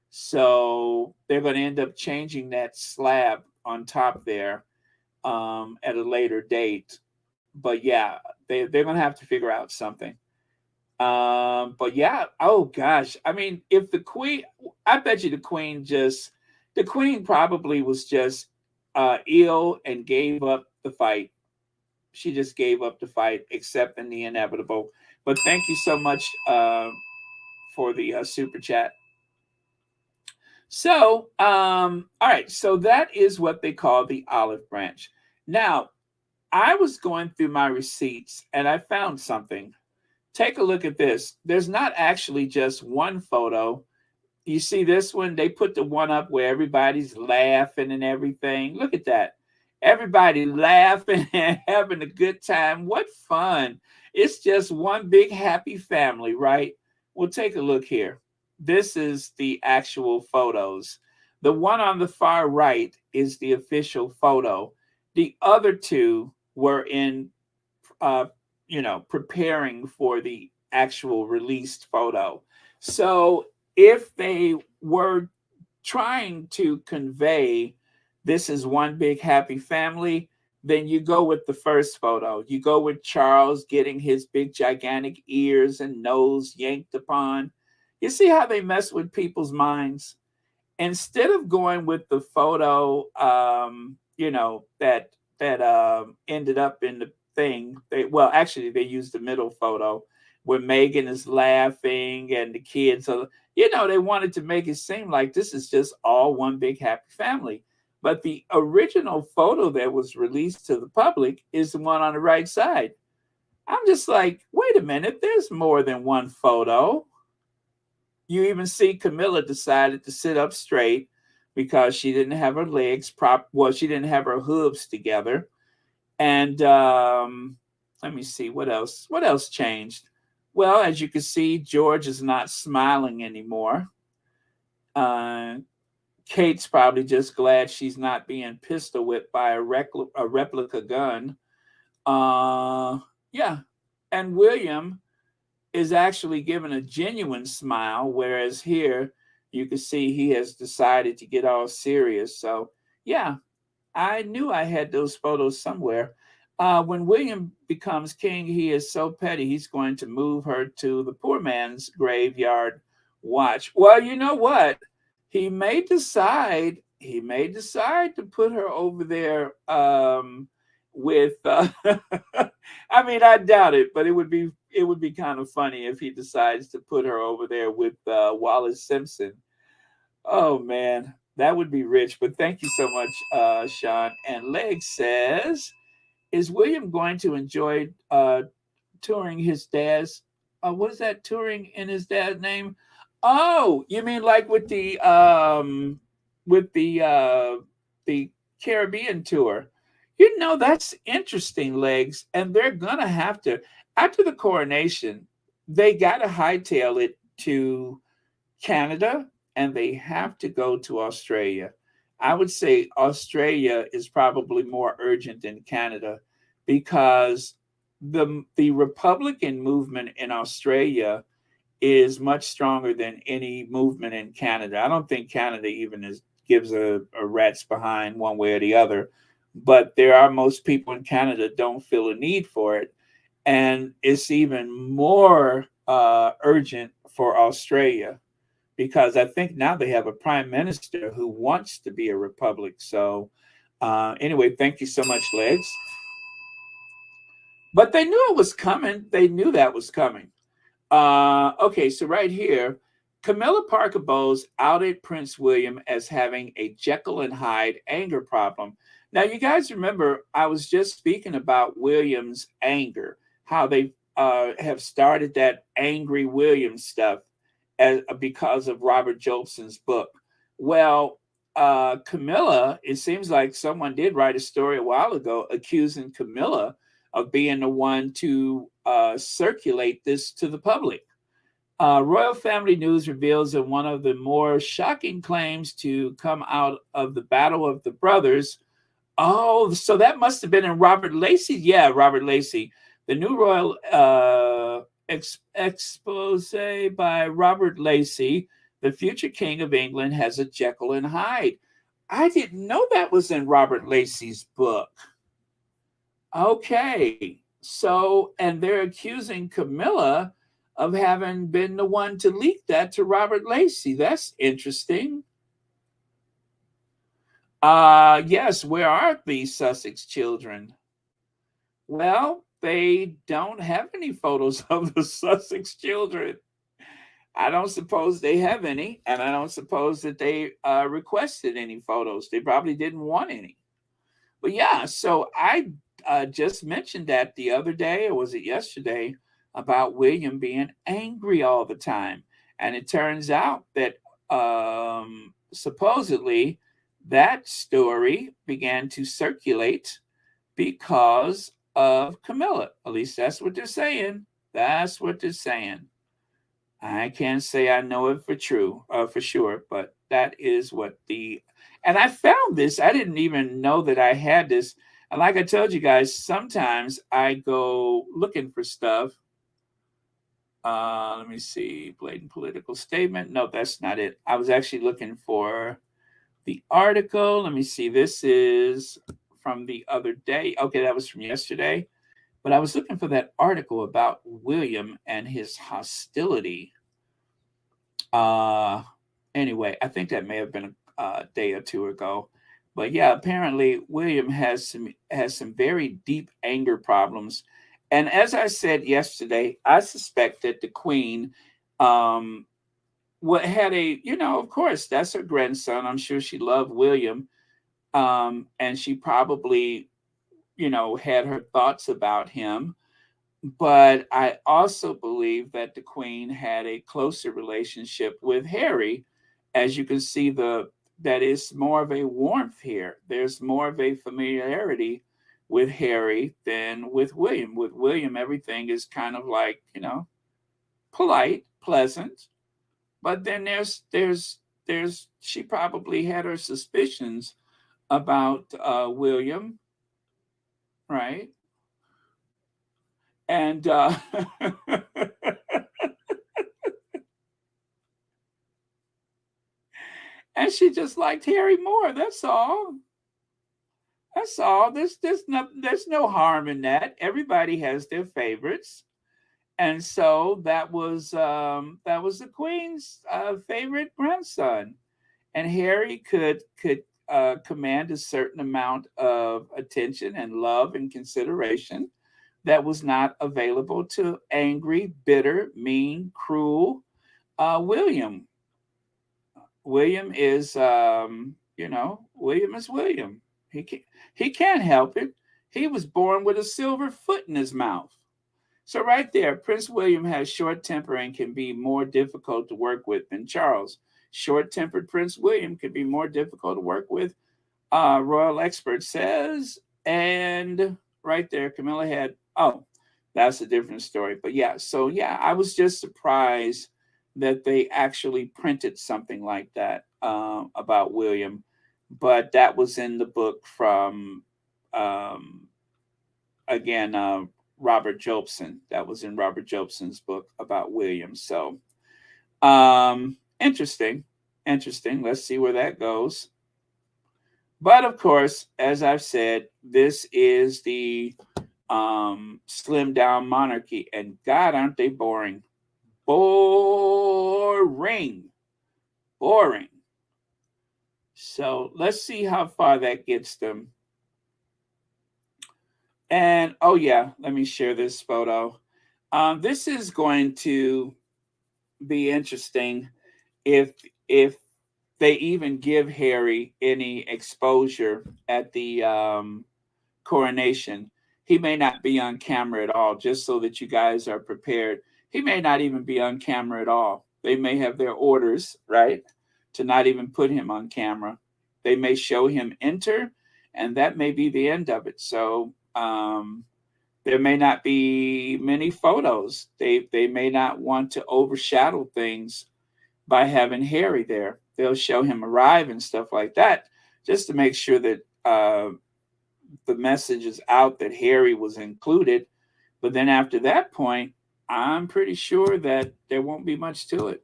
So they're going to end up changing that slab on top there at a later date. But yeah, they're going to have to figure out something. But yeah, oh gosh. I mean, if the Queen, I bet you the Queen probably was just ill and gave up the fight. She just gave up the fight, accepting the inevitable. But thank you so much for the super chat. So, all right. So that is what they call the olive branch. Now, I was going through my receipts and I found something. Take a look at this. There's not actually just one photo. You see this one? They put the one up where everybody's laughing and everything. Look at that. Everybody laughing and having a good time. What fun. It's just one big happy family, right? Well, take a look here. This is the actual photos. The one on the far right is the official photo. The other two were in, preparing for the actual released photo. So if they were trying to convey this is one big happy family, then you go with the first photo. You go with Charles getting his big gigantic ears and nose yanked upon. You see how they mess with people's minds? Instead of going with the photo, that ended up in the thing. They used the middle photo where Meghan is laughing and the kids are, they wanted to make it seem like this is just all one big happy family. But the original photo that was released to the public is the one on the right side. I'm just like, wait a minute, there's more than one photo. You even see Camilla decided to sit up straight because she didn't have her legs she didn't have her hooves together. And let me see, what else? What else changed? Well, as you can see, George is not smiling anymore. Kate's probably just glad she's not being pistol whipped by a replica gun. Yeah. And William is actually giving a genuine smile, whereas here you can see he has decided to get all serious. So, yeah, I knew I had those photos somewhere. When William becomes king, he is so petty, he's going to move her to the poor man's graveyard watch. Well, you know what? He may decide to put her over there with I mean, I doubt it, but it would be kind of funny if he decides to put her over there with Wallace Simpson. Oh man, that would be rich. But thank you so much, Sean. And Leg says, "Is William going to enjoy touring his dad's? What is that? Touring in his dad's name? Oh, you mean like with the Caribbean tour? You know, that's interesting, Legs. And they're gonna have to, after the coronation, they gotta hightail it to Canada, and they have to go to Australia. I would say Australia is probably more urgent than Canada because the Republican movement in Australia is much stronger than any movement in Canada. I don't think Canada even gives a rat's behind one way or the other, but there are most people in Canada don't feel a need for it, and it's even more urgent for Australia because I think now they have a prime minister who wants to be a republic. So, anyway, thank you so much, Legs. But they knew it was coming. They knew that was coming. Okay, so right here, Camilla Parker Bowles outed Prince William as having a Jekyll and Hyde anger problem. Now, you guys remember I was just speaking about William's anger, how they have started that angry William stuff because of Robert Jolson's book. Well, Camilla, it seems like someone did write a story a while ago accusing Camilla of being the one to circulate this to the public. Royal Family News reveals that one of the more shocking claims to come out of the Battle of the Brothers. Oh, so that must have been in Robert Lacey. Yeah, Robert Lacey. The new royal expose by Robert Lacey, the future king of England, has a Jekyll and Hyde. I didn't know that was in Robert Lacey's book. Okay. So, and they're accusing Camilla of having been the one to leak that to Robert Lacey. That's interesting. Yes, where are these Sussex children? Well, they don't have any photos of the Sussex children. I don't suppose they have any, and I don't suppose that they requested any photos. They probably didn't want any. But yeah, so I just mentioned that the other day, or was it yesterday, about William being angry all the time. And it turns out that supposedly that story began to circulate because of Camilla. At least that's what they're saying. That's what they're saying. I can't say I know it for sure, but that is what and I found this. I didn't even know that I had this. And like I told you guys, sometimes I go looking for stuff. Let me see, blatant political statement. No, that's not it. I was actually looking for the article. Let me see. This is from the other day. Okay, that was from yesterday. But I was looking for that article about William and his hostility. Uh, anyway, I think that may have been a day or two ago. But yeah, apparently William has some very deep anger problems. And as I said yesterday, I suspect that the Queen what had of course, that's her grandson. I'm sure she loved William. And she probably, had her thoughts about him. But I also believe that the Queen had a closer relationship with Harry. As you can see, that is more of a warmth here. There's more of a familiarity with Harry than with William. With William, everything is kind of like, polite, pleasant. But then there's she probably had her suspicions about William, right? And and she just liked Harry more. That's all. That's all. There's no harm in that. Everybody has their favorites, and so that was the Queen's favorite grandson, and Harry could command a certain amount of attention and love and consideration that was not available to angry, bitter, mean, cruel William. William is, William is William. He can't help it. He was born with a silver foot in his mouth. So right there, Prince William has short temper and can be more difficult to work with than Charles. Short-tempered Prince William can be more difficult to work with, royal expert says. And right there, Camilla had, oh, that's a different story. But yeah, so yeah, I was just surprised that they actually printed something like that about William. But that was in the book from, um, again, Robert Jobson. That was in Robert Jobson's book about William. So interesting. Interesting. Let's see where that goes. But of course, as I've said, this is the slim down monarchy. And God, aren't they boring? Boring. Boring. So let's see how far that gets them. And oh yeah, let me share this photo. This is going to be interesting if they even give Harry any exposure at the coronation. He may not be on camera at all, just so that you guys are prepared. He may not even be on camera at all. They may have their orders, right, to not even put him on camera. They may show him enter, and that may be the end of it. So there may not be many photos. They may not want to overshadow things by having Harry there. They'll show him arrive and stuff like that, just to make sure that the message is out that Harry was included. But then after that point, I'm pretty sure that there won't be much to it.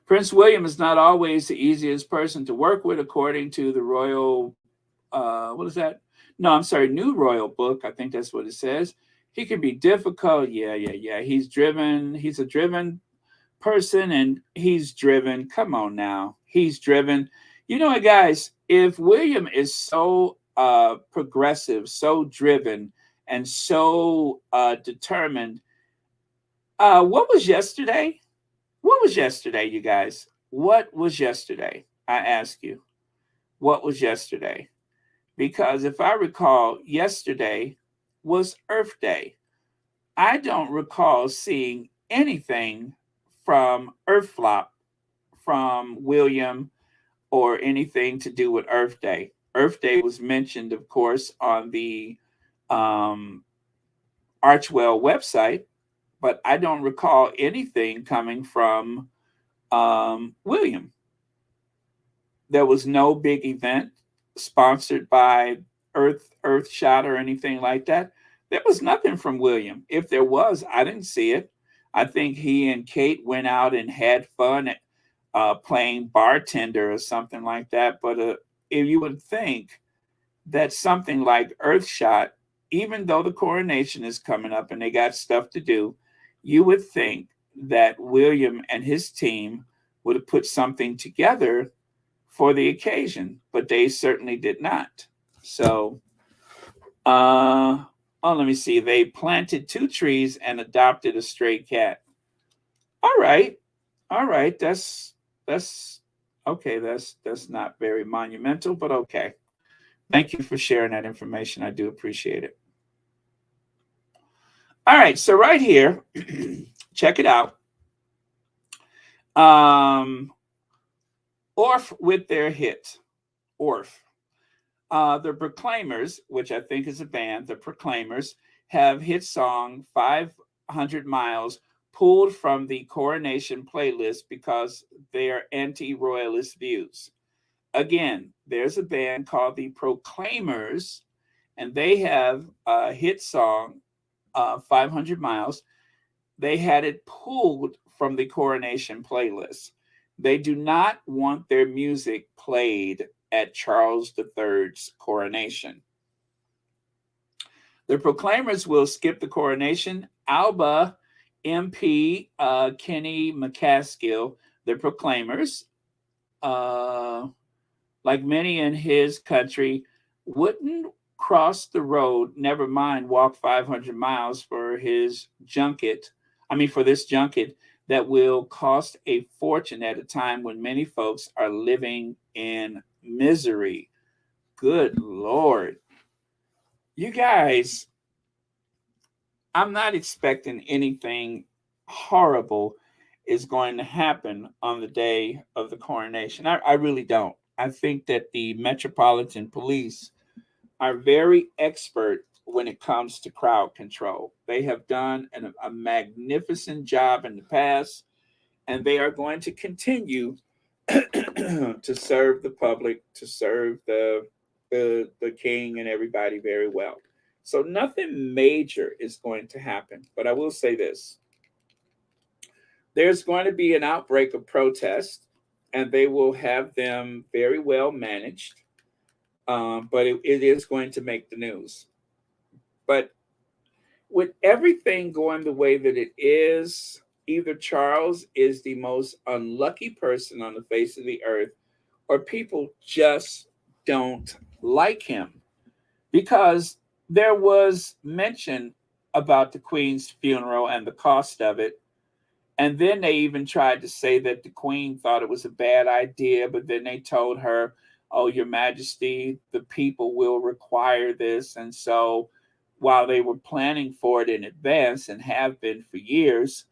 Prince William is not always the easiest person to work with, according to the royal, what is that? No, I'm sorry, New Royal Book. I think that's what it says. He can be difficult. Yeah. He's driven. He's a driven person, and he's driven. Come on now. He's driven. You know what, guys? If William is so progressive, so driven, and so determined, what was yesterday? What was yesterday, you guys? What was yesterday? I ask you. What was yesterday? Because if I recall, yesterday was Earth Day. I don't recall seeing anything from Earth Flop from William or anything to do with Earth Day. Earth Day was mentioned, of course, on the Archwell website, but I don't recall anything coming from William. There was no big event sponsored by Earthshot or anything like that. There was nothing from William. If there was, I didn't see it. I think he and Kate went out and had fun playing bartender or something like that. But if you would think that something like Earthshot, even though the coronation is coming up and they got stuff to do, you would think that William and his team would have put something together for the occasion, but they certainly did not. So, let me see. They planted 2 trees and adopted a stray cat. All right. That's okay. That's not very monumental, but okay. Thank you for sharing that information. I do appreciate it. All right, so right here, check it out. Orff with their hit, Orff. The Proclaimers, which I think is a band, the Proclaimers, have hit song 500 Miles pulled from the Coronation playlist because they are anti-royalist views. Again, there's a band called the Proclaimers, and they have a hit song, 500 Miles. They had it pulled from the Coronation playlist. They do not want their music played at Charles III's coronation. The Proclaimers will skip the coronation. Alba MP Kenny McCaskill, the Proclaimers, uh, like many in his country, wouldn't cross the road, never mind walk 500 miles for his junket. For this junket that will cost a fortune at a time when many folks are living in misery. Good Lord. You guys, I'm not expecting anything horrible is going to happen on the day of the coronation. I really don't. I think that the Metropolitan Police are very expert when it comes to crowd control. They have done a magnificent job in the past, and they are going to continue to serve the public, to serve the king and everybody very well. So nothing major is going to happen. But I will say this: there's going to be an outbreak of protest, and they will have them very well managed. But it is going to make the news. But with everything going the way that it is, either Charles is the most unlucky person on the face of the earth, or people just don't like him. Because there was mention about the Queen's funeral and the cost of it. And then they even tried to say that the Queen thought it was a bad idea, but then they told her, "Oh, Your Majesty, the people will require this." And so while they were planning for it in advance and have been for years,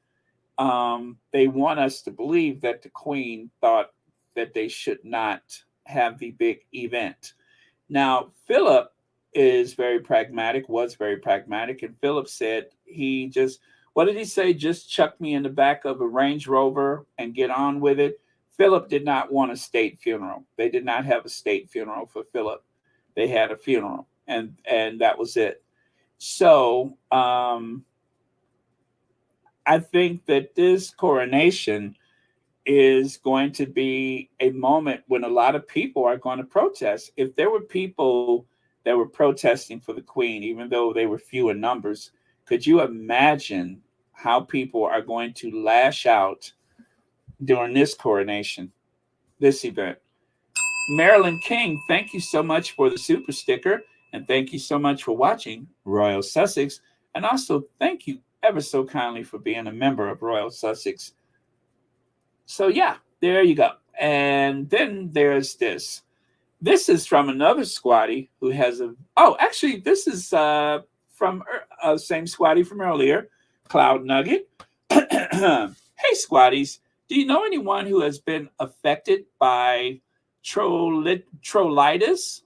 they want us to believe that the Queen thought that they should not have the big event. Now, Philip is very pragmatic, was very pragmatic, and Philip said he just, what did he say? Just chuck me in the back of a Range Rover and get on with it. Philip did not want a state funeral. They did not have a state funeral for Philip. They had a funeral, and that was it. So I think that this coronation is going to be a moment when a lot of people are going to protest. If there were people that were protesting for the Queen, even though they were few in numbers, could you imagine how people are going to lash out during this coronation, this event? Marilyn King, thank you so much for the super sticker. And thank you so much for watching Royal Sussex. And also, thank you ever so kindly for being a member of Royal Sussex. So, yeah, there you go. And then there's this. This is from another squatty who has a. Oh, actually, this is from same squatty from earlier, Cloud Nugget. Hey, squatties, do you know anyone who has been affected by trollitis?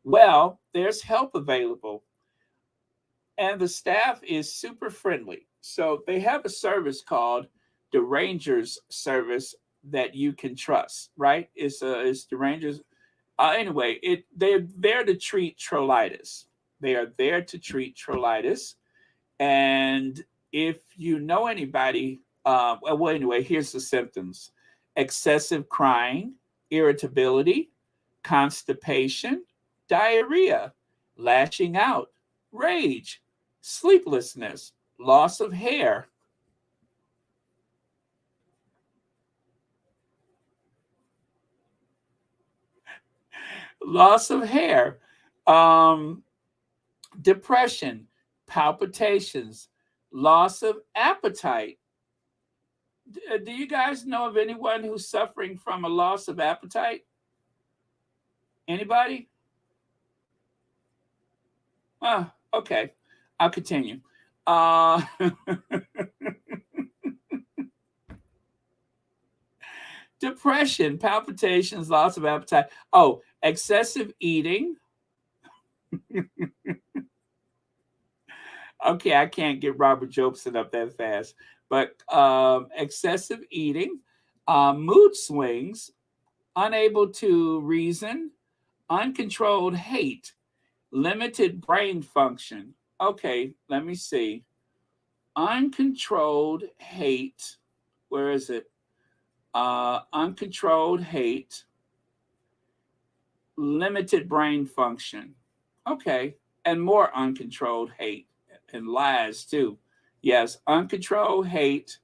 Well, there's help available, and the staff is super friendly. So they have a service called the Rangers service that you can trust, right? It's the Rangers. Anyway, they're there to treat trollitis. They are there to treat trollitis, and if you know anybody, well, anyway, here's the symptoms: excessive crying, irritability, constipation, diarrhea, lashing out, rage, sleeplessness, loss of hair. Loss of hair, um, depression, palpitations, loss of appetite. Do you guys know of anyone who's suffering from a loss of appetite? Anybody? Okay. I'll continue. Uh, depression, palpitations, loss of appetite. Oh, excessive eating. Okay, I can't get Robert Jobson up that fast. But excessive eating, mood swings, unable to reason, uncontrolled hate, limited brain function. Okay, let me see. Uncontrolled hate. Where is it? Uncontrolled hate, limited brain function. Okay. And more uncontrolled hate and lies too. Yes, uncontrolled hate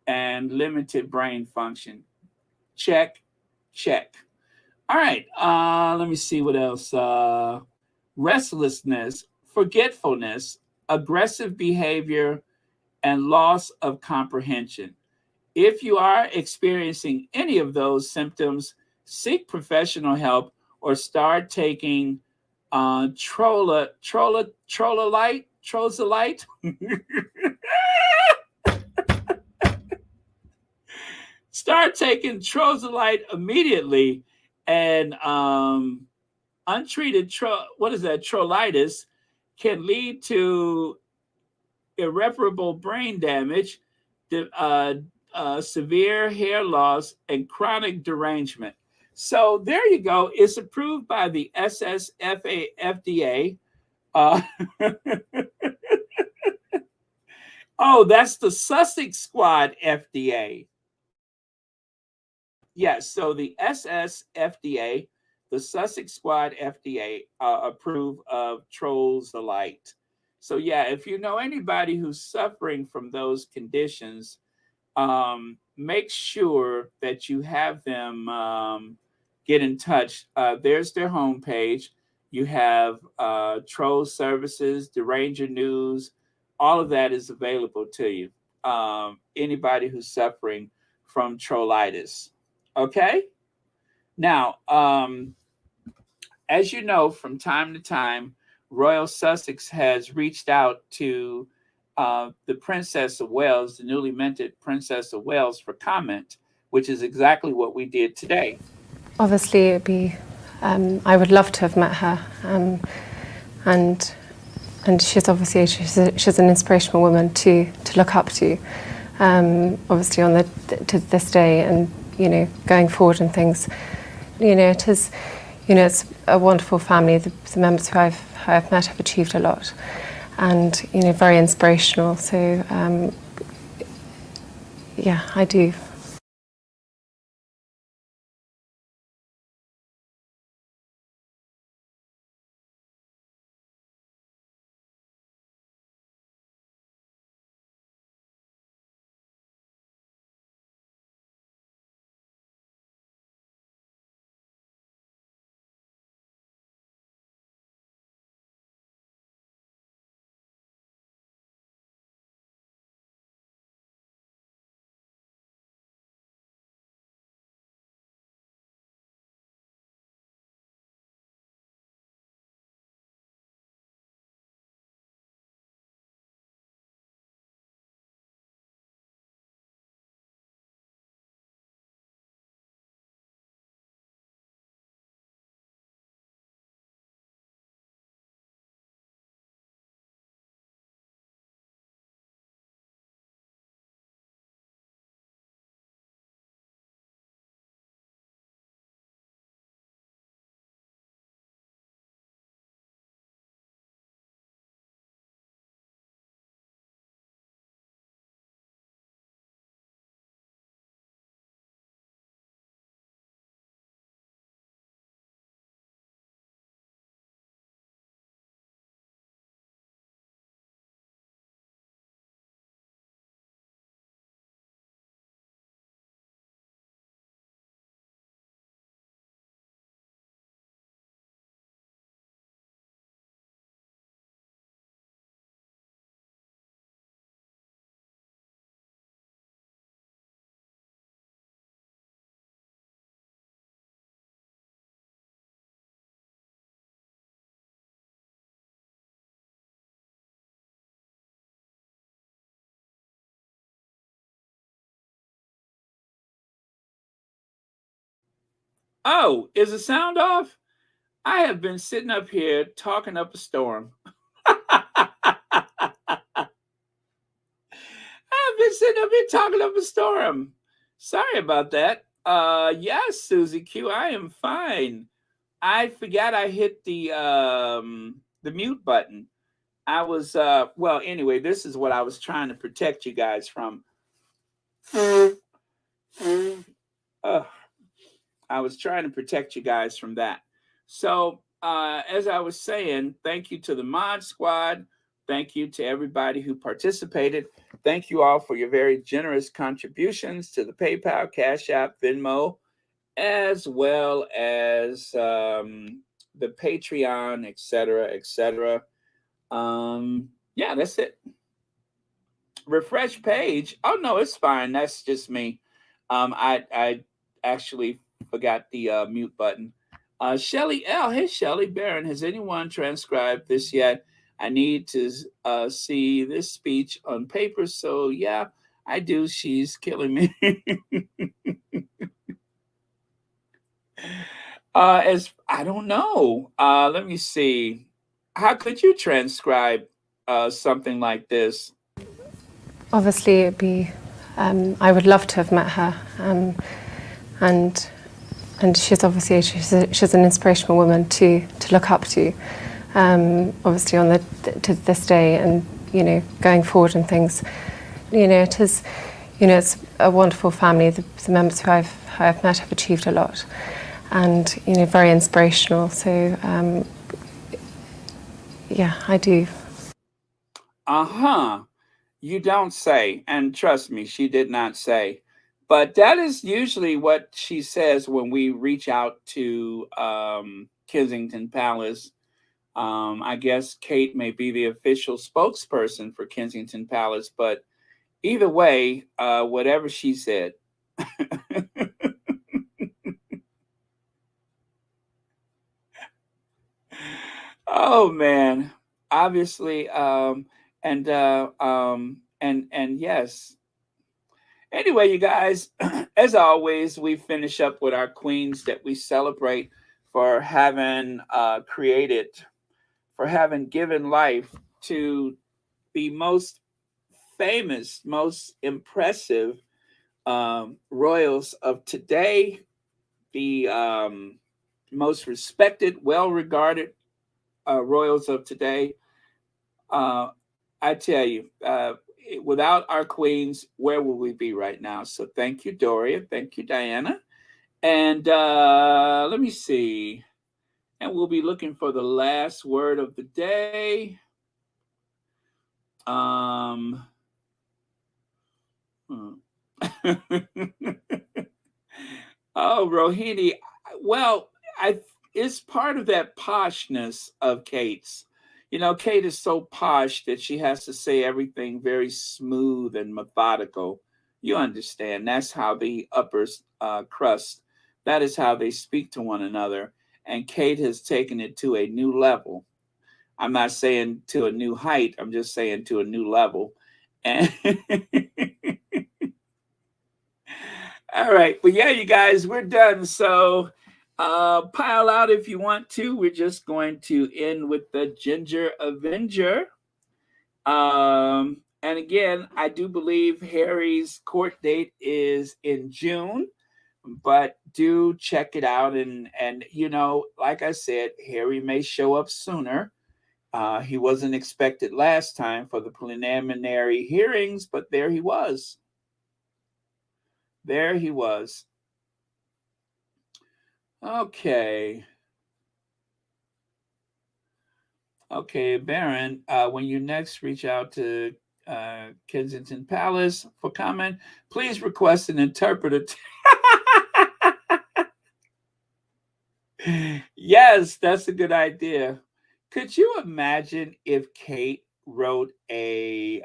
and limited brain function. Check, check. All right. Let me see what else. Restlessness, forgetfulness, aggressive behavior, and loss of comprehension. If you are experiencing any of those symptoms, seek professional help or start taking trozolite. Start taking trozolite immediately, and untreated trolitis can lead to irreparable brain damage, severe hair loss, and chronic derangement. So there you go. It's approved by the SSFA FDA. Uh, oh, that's the Sussex Squad FDA. Yes, so the SSFDA, the Sussex Squad FDA, approve of Trolls Alike. So yeah, if you know anybody who's suffering from those conditions, make sure that you have them get in touch. There's their homepage. You have Troll Services, Deranger News, all of that is available to you. Anybody who's suffering from trollitis. Okay? Now, as you know, from time to time, Royal Sussex has reached out to the Princess of Wales, the newly minted Princess of Wales, for comment, which is exactly what we did today. Obviously, it'd be. I would love to have met her, and she's obviously she's an inspirational woman to look up to. Obviously, to this day, and going forward and things. It is. It's a wonderful family. The members who I've met have achieved a lot, and very inspirational. So yeah, I do. Oh, is the sound off? I have been sitting up here talking up a storm. I've been sitting up here talking up a storm. Sorry about that. Yes, Susie Q, I am fine. I forgot I hit the mute button. I was well, anyway, this is what I was trying to protect you guys from. Uh, I was trying to protect you guys from that. So, as I was saying, thank you to the Mod Squad. Thank you to everybody who participated. Thank you all for your very generous contributions to the PayPal, Cash App, Venmo, as well as the Patreon, etc., etc. Yeah, that's it. Refresh page. Oh no, it's fine. That's just me. I actually forgot the mute button. Shelly L. Hey, Shelly Barron. Has anyone transcribed this yet? I need to see this speech on paper. So yeah, I do. She's killing me. As I don't know. Let me see. How could you transcribe something like this? Obviously, it'd be. I would love to have met her, and she's obviously she's an inspirational woman to look up to. Obviously, on to this day, and going forward and things. It is. It's a wonderful family. The members who I've met have achieved a lot, and very inspirational. So yeah, I do. You don't say, and trust me, she did not say. But that is usually what she says when we reach out to Kensington Palace. I guess Kate may be the official spokesperson for Kensington Palace, but either way, whatever she said. Oh man, obviously, and yes. Anyway, you guys, as always, we finish up with our queens that we celebrate for having created, for having given life to the most famous, most impressive royals of today, the most respected, well-regarded royals of today. I tell you, without our queens, where would we be right now? So thank you, Doria. Thank you, Diana. And let me see. And we'll be looking for the last word of the day. Oh, Rohini. Well, it's part of that poshness of Kate's. Kate is so posh that she has to say everything very smooth and methodical. You understand. That's how the upper crust, that is how they speak to one another. And Kate has taken it to a new level. I'm not saying to a new height. I'm just saying to a new level. And all right. But yeah, you guys, we're done. So pile out if you want to. We're just going to end with the Ginger Avenger. And again, I do believe Harry's court date is in June, but do check it out. And like I said, Harry may show up sooner. He wasn't expected last time for the preliminary hearings, but there he was. There he was. Okay, Baron, when you next reach out to Kensington Palace for comment, please request an interpreter. Yes, that's a good idea. Could you imagine if Kate wrote her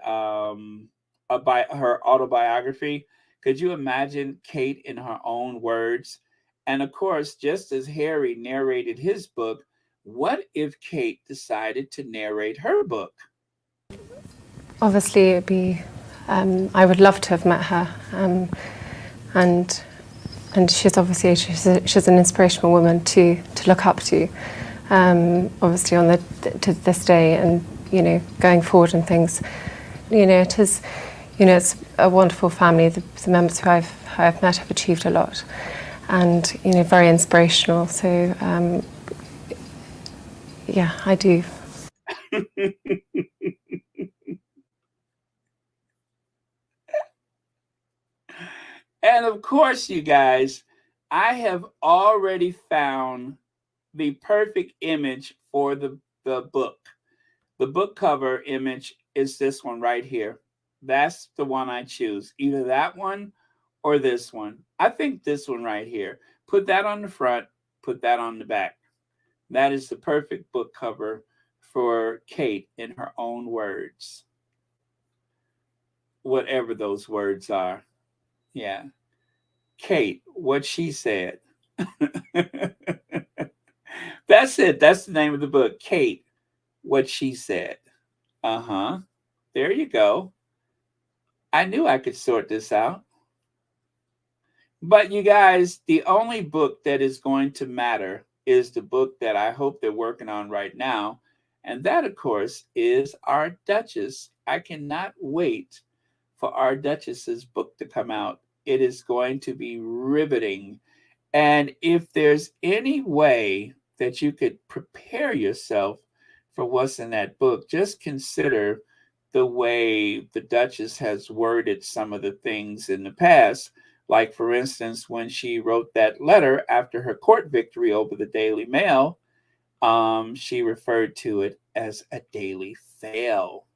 autobiography? Could you imagine Kate in her own words? And of course, just as Harry narrated his book, what if Kate decided to narrate her book? Obviously, it'd be. I would love to have met her, and she's obviously she's an inspirational woman to look up to. Obviously, on to this day, and going forward and things. It is. It's a wonderful family. The members who I've met have achieved a lot, and very inspirational. So yeah, I do. And of course, you guys, I have already found the perfect image for the book. The book cover image is this one right here. That's the one I choose. Either that one or this one. I think this one right here. Put that on the front, put that on the back. That is the perfect book cover for Kate in her own words. Whatever those words are. Yeah. Kate, what she said. That's it. That's the name of the book. Kate, what she said. Uh-huh. There you go. I knew I could sort this out. But you guys, the only book that is going to matter is the book that I hope they're working on right now. And that, of course, is Our Duchess. I cannot wait for Our Duchess's book to come out. It is going to be riveting. And if there's any way that you could prepare yourself for what's in that book, just consider the way the Duchess has worded some of the things in the past. Like, for instance, when she wrote that letter after her court victory over the Daily Mail, she referred to it as a daily fail.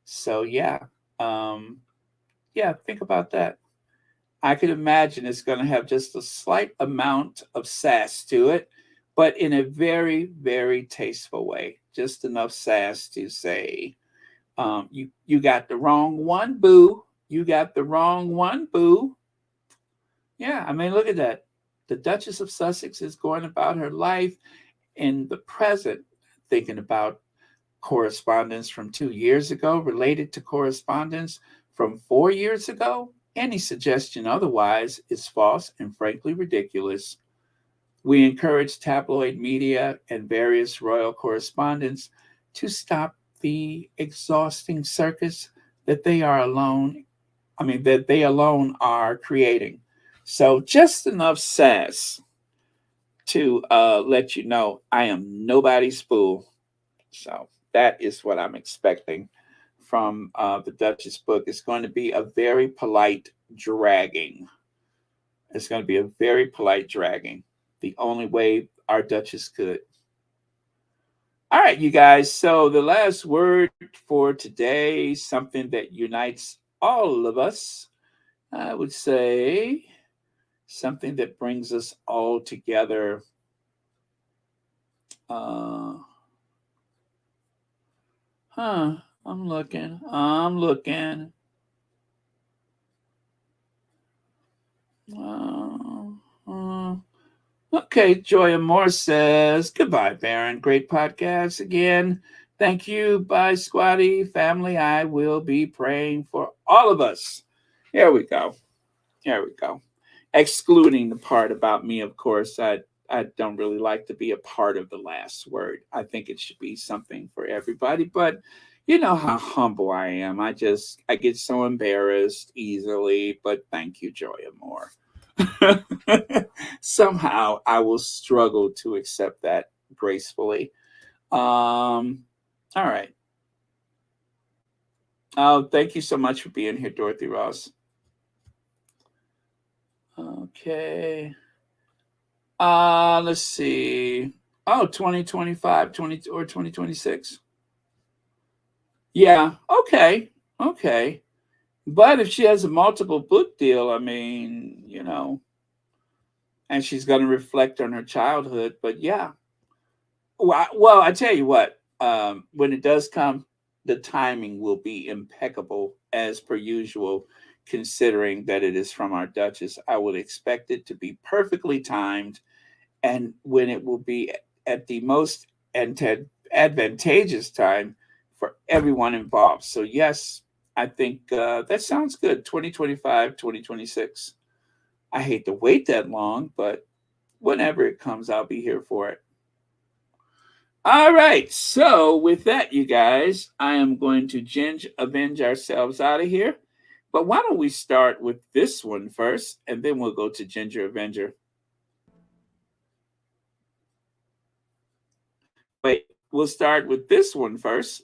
So, yeah, think about that. I could imagine it's going to have just a slight amount of sass to it, but in a very, very tasteful way. Just enough sass to say, you got the wrong one, boo. You got the wrong one, boo. Yeah, I mean, look at that. The Duchess of Sussex is going about her life in the present, thinking about correspondence from 2 years ago related to correspondence from 4 years ago. Any suggestion otherwise is false and frankly ridiculous. We encourage tabloid media and various royal correspondents to stop the exhausting circus that they are alone, that they alone are creating. So just enough sass to let you know I am nobody's fool. So that is what I'm expecting from the Duchess book. It's going to be a very polite dragging. It's going to be a very polite dragging. The only way Our Duchess could. All right, you guys. So the last word for today, something that unites all of us, I would say something that brings us all together. I'm looking. I'm looking. Okay, Joya Moore says, goodbye, Baron. Great podcast again. Thank you. Bye, Squatty. Family, I will be praying for all of us. Here we go. Here we go. Excluding the part about me, of course. I don't really like to be a part of the last word. I think it should be something for everybody. But you know how humble I am. I get so embarrassed easily. But thank you, Joya Moore. Somehow I will struggle to accept that gracefully. All right. Oh, thank you so much for being here, Dorothy Ross. Okay. Let's see. Oh, 2025, 20 or 2026. Yeah, okay. Okay. But if she has a multiple book deal, I mean, and she's going to reflect on her childhood, but yeah. Well, I tell you what, when it does come, the timing will be impeccable as per usual, considering that it is from Our Duchess. I would expect it to be perfectly timed, and when it will be at the most advantageous time for everyone involved. So, yes, I think that sounds good. 2025, 2026. I hate to wait that long, but whenever it comes, I'll be here for it. All right. So, with that, you guys, I am going to avenge ourselves out of here. But why don't we start with this one first, and then we'll go to Ginger Avenger. Wait. We'll start with this one first.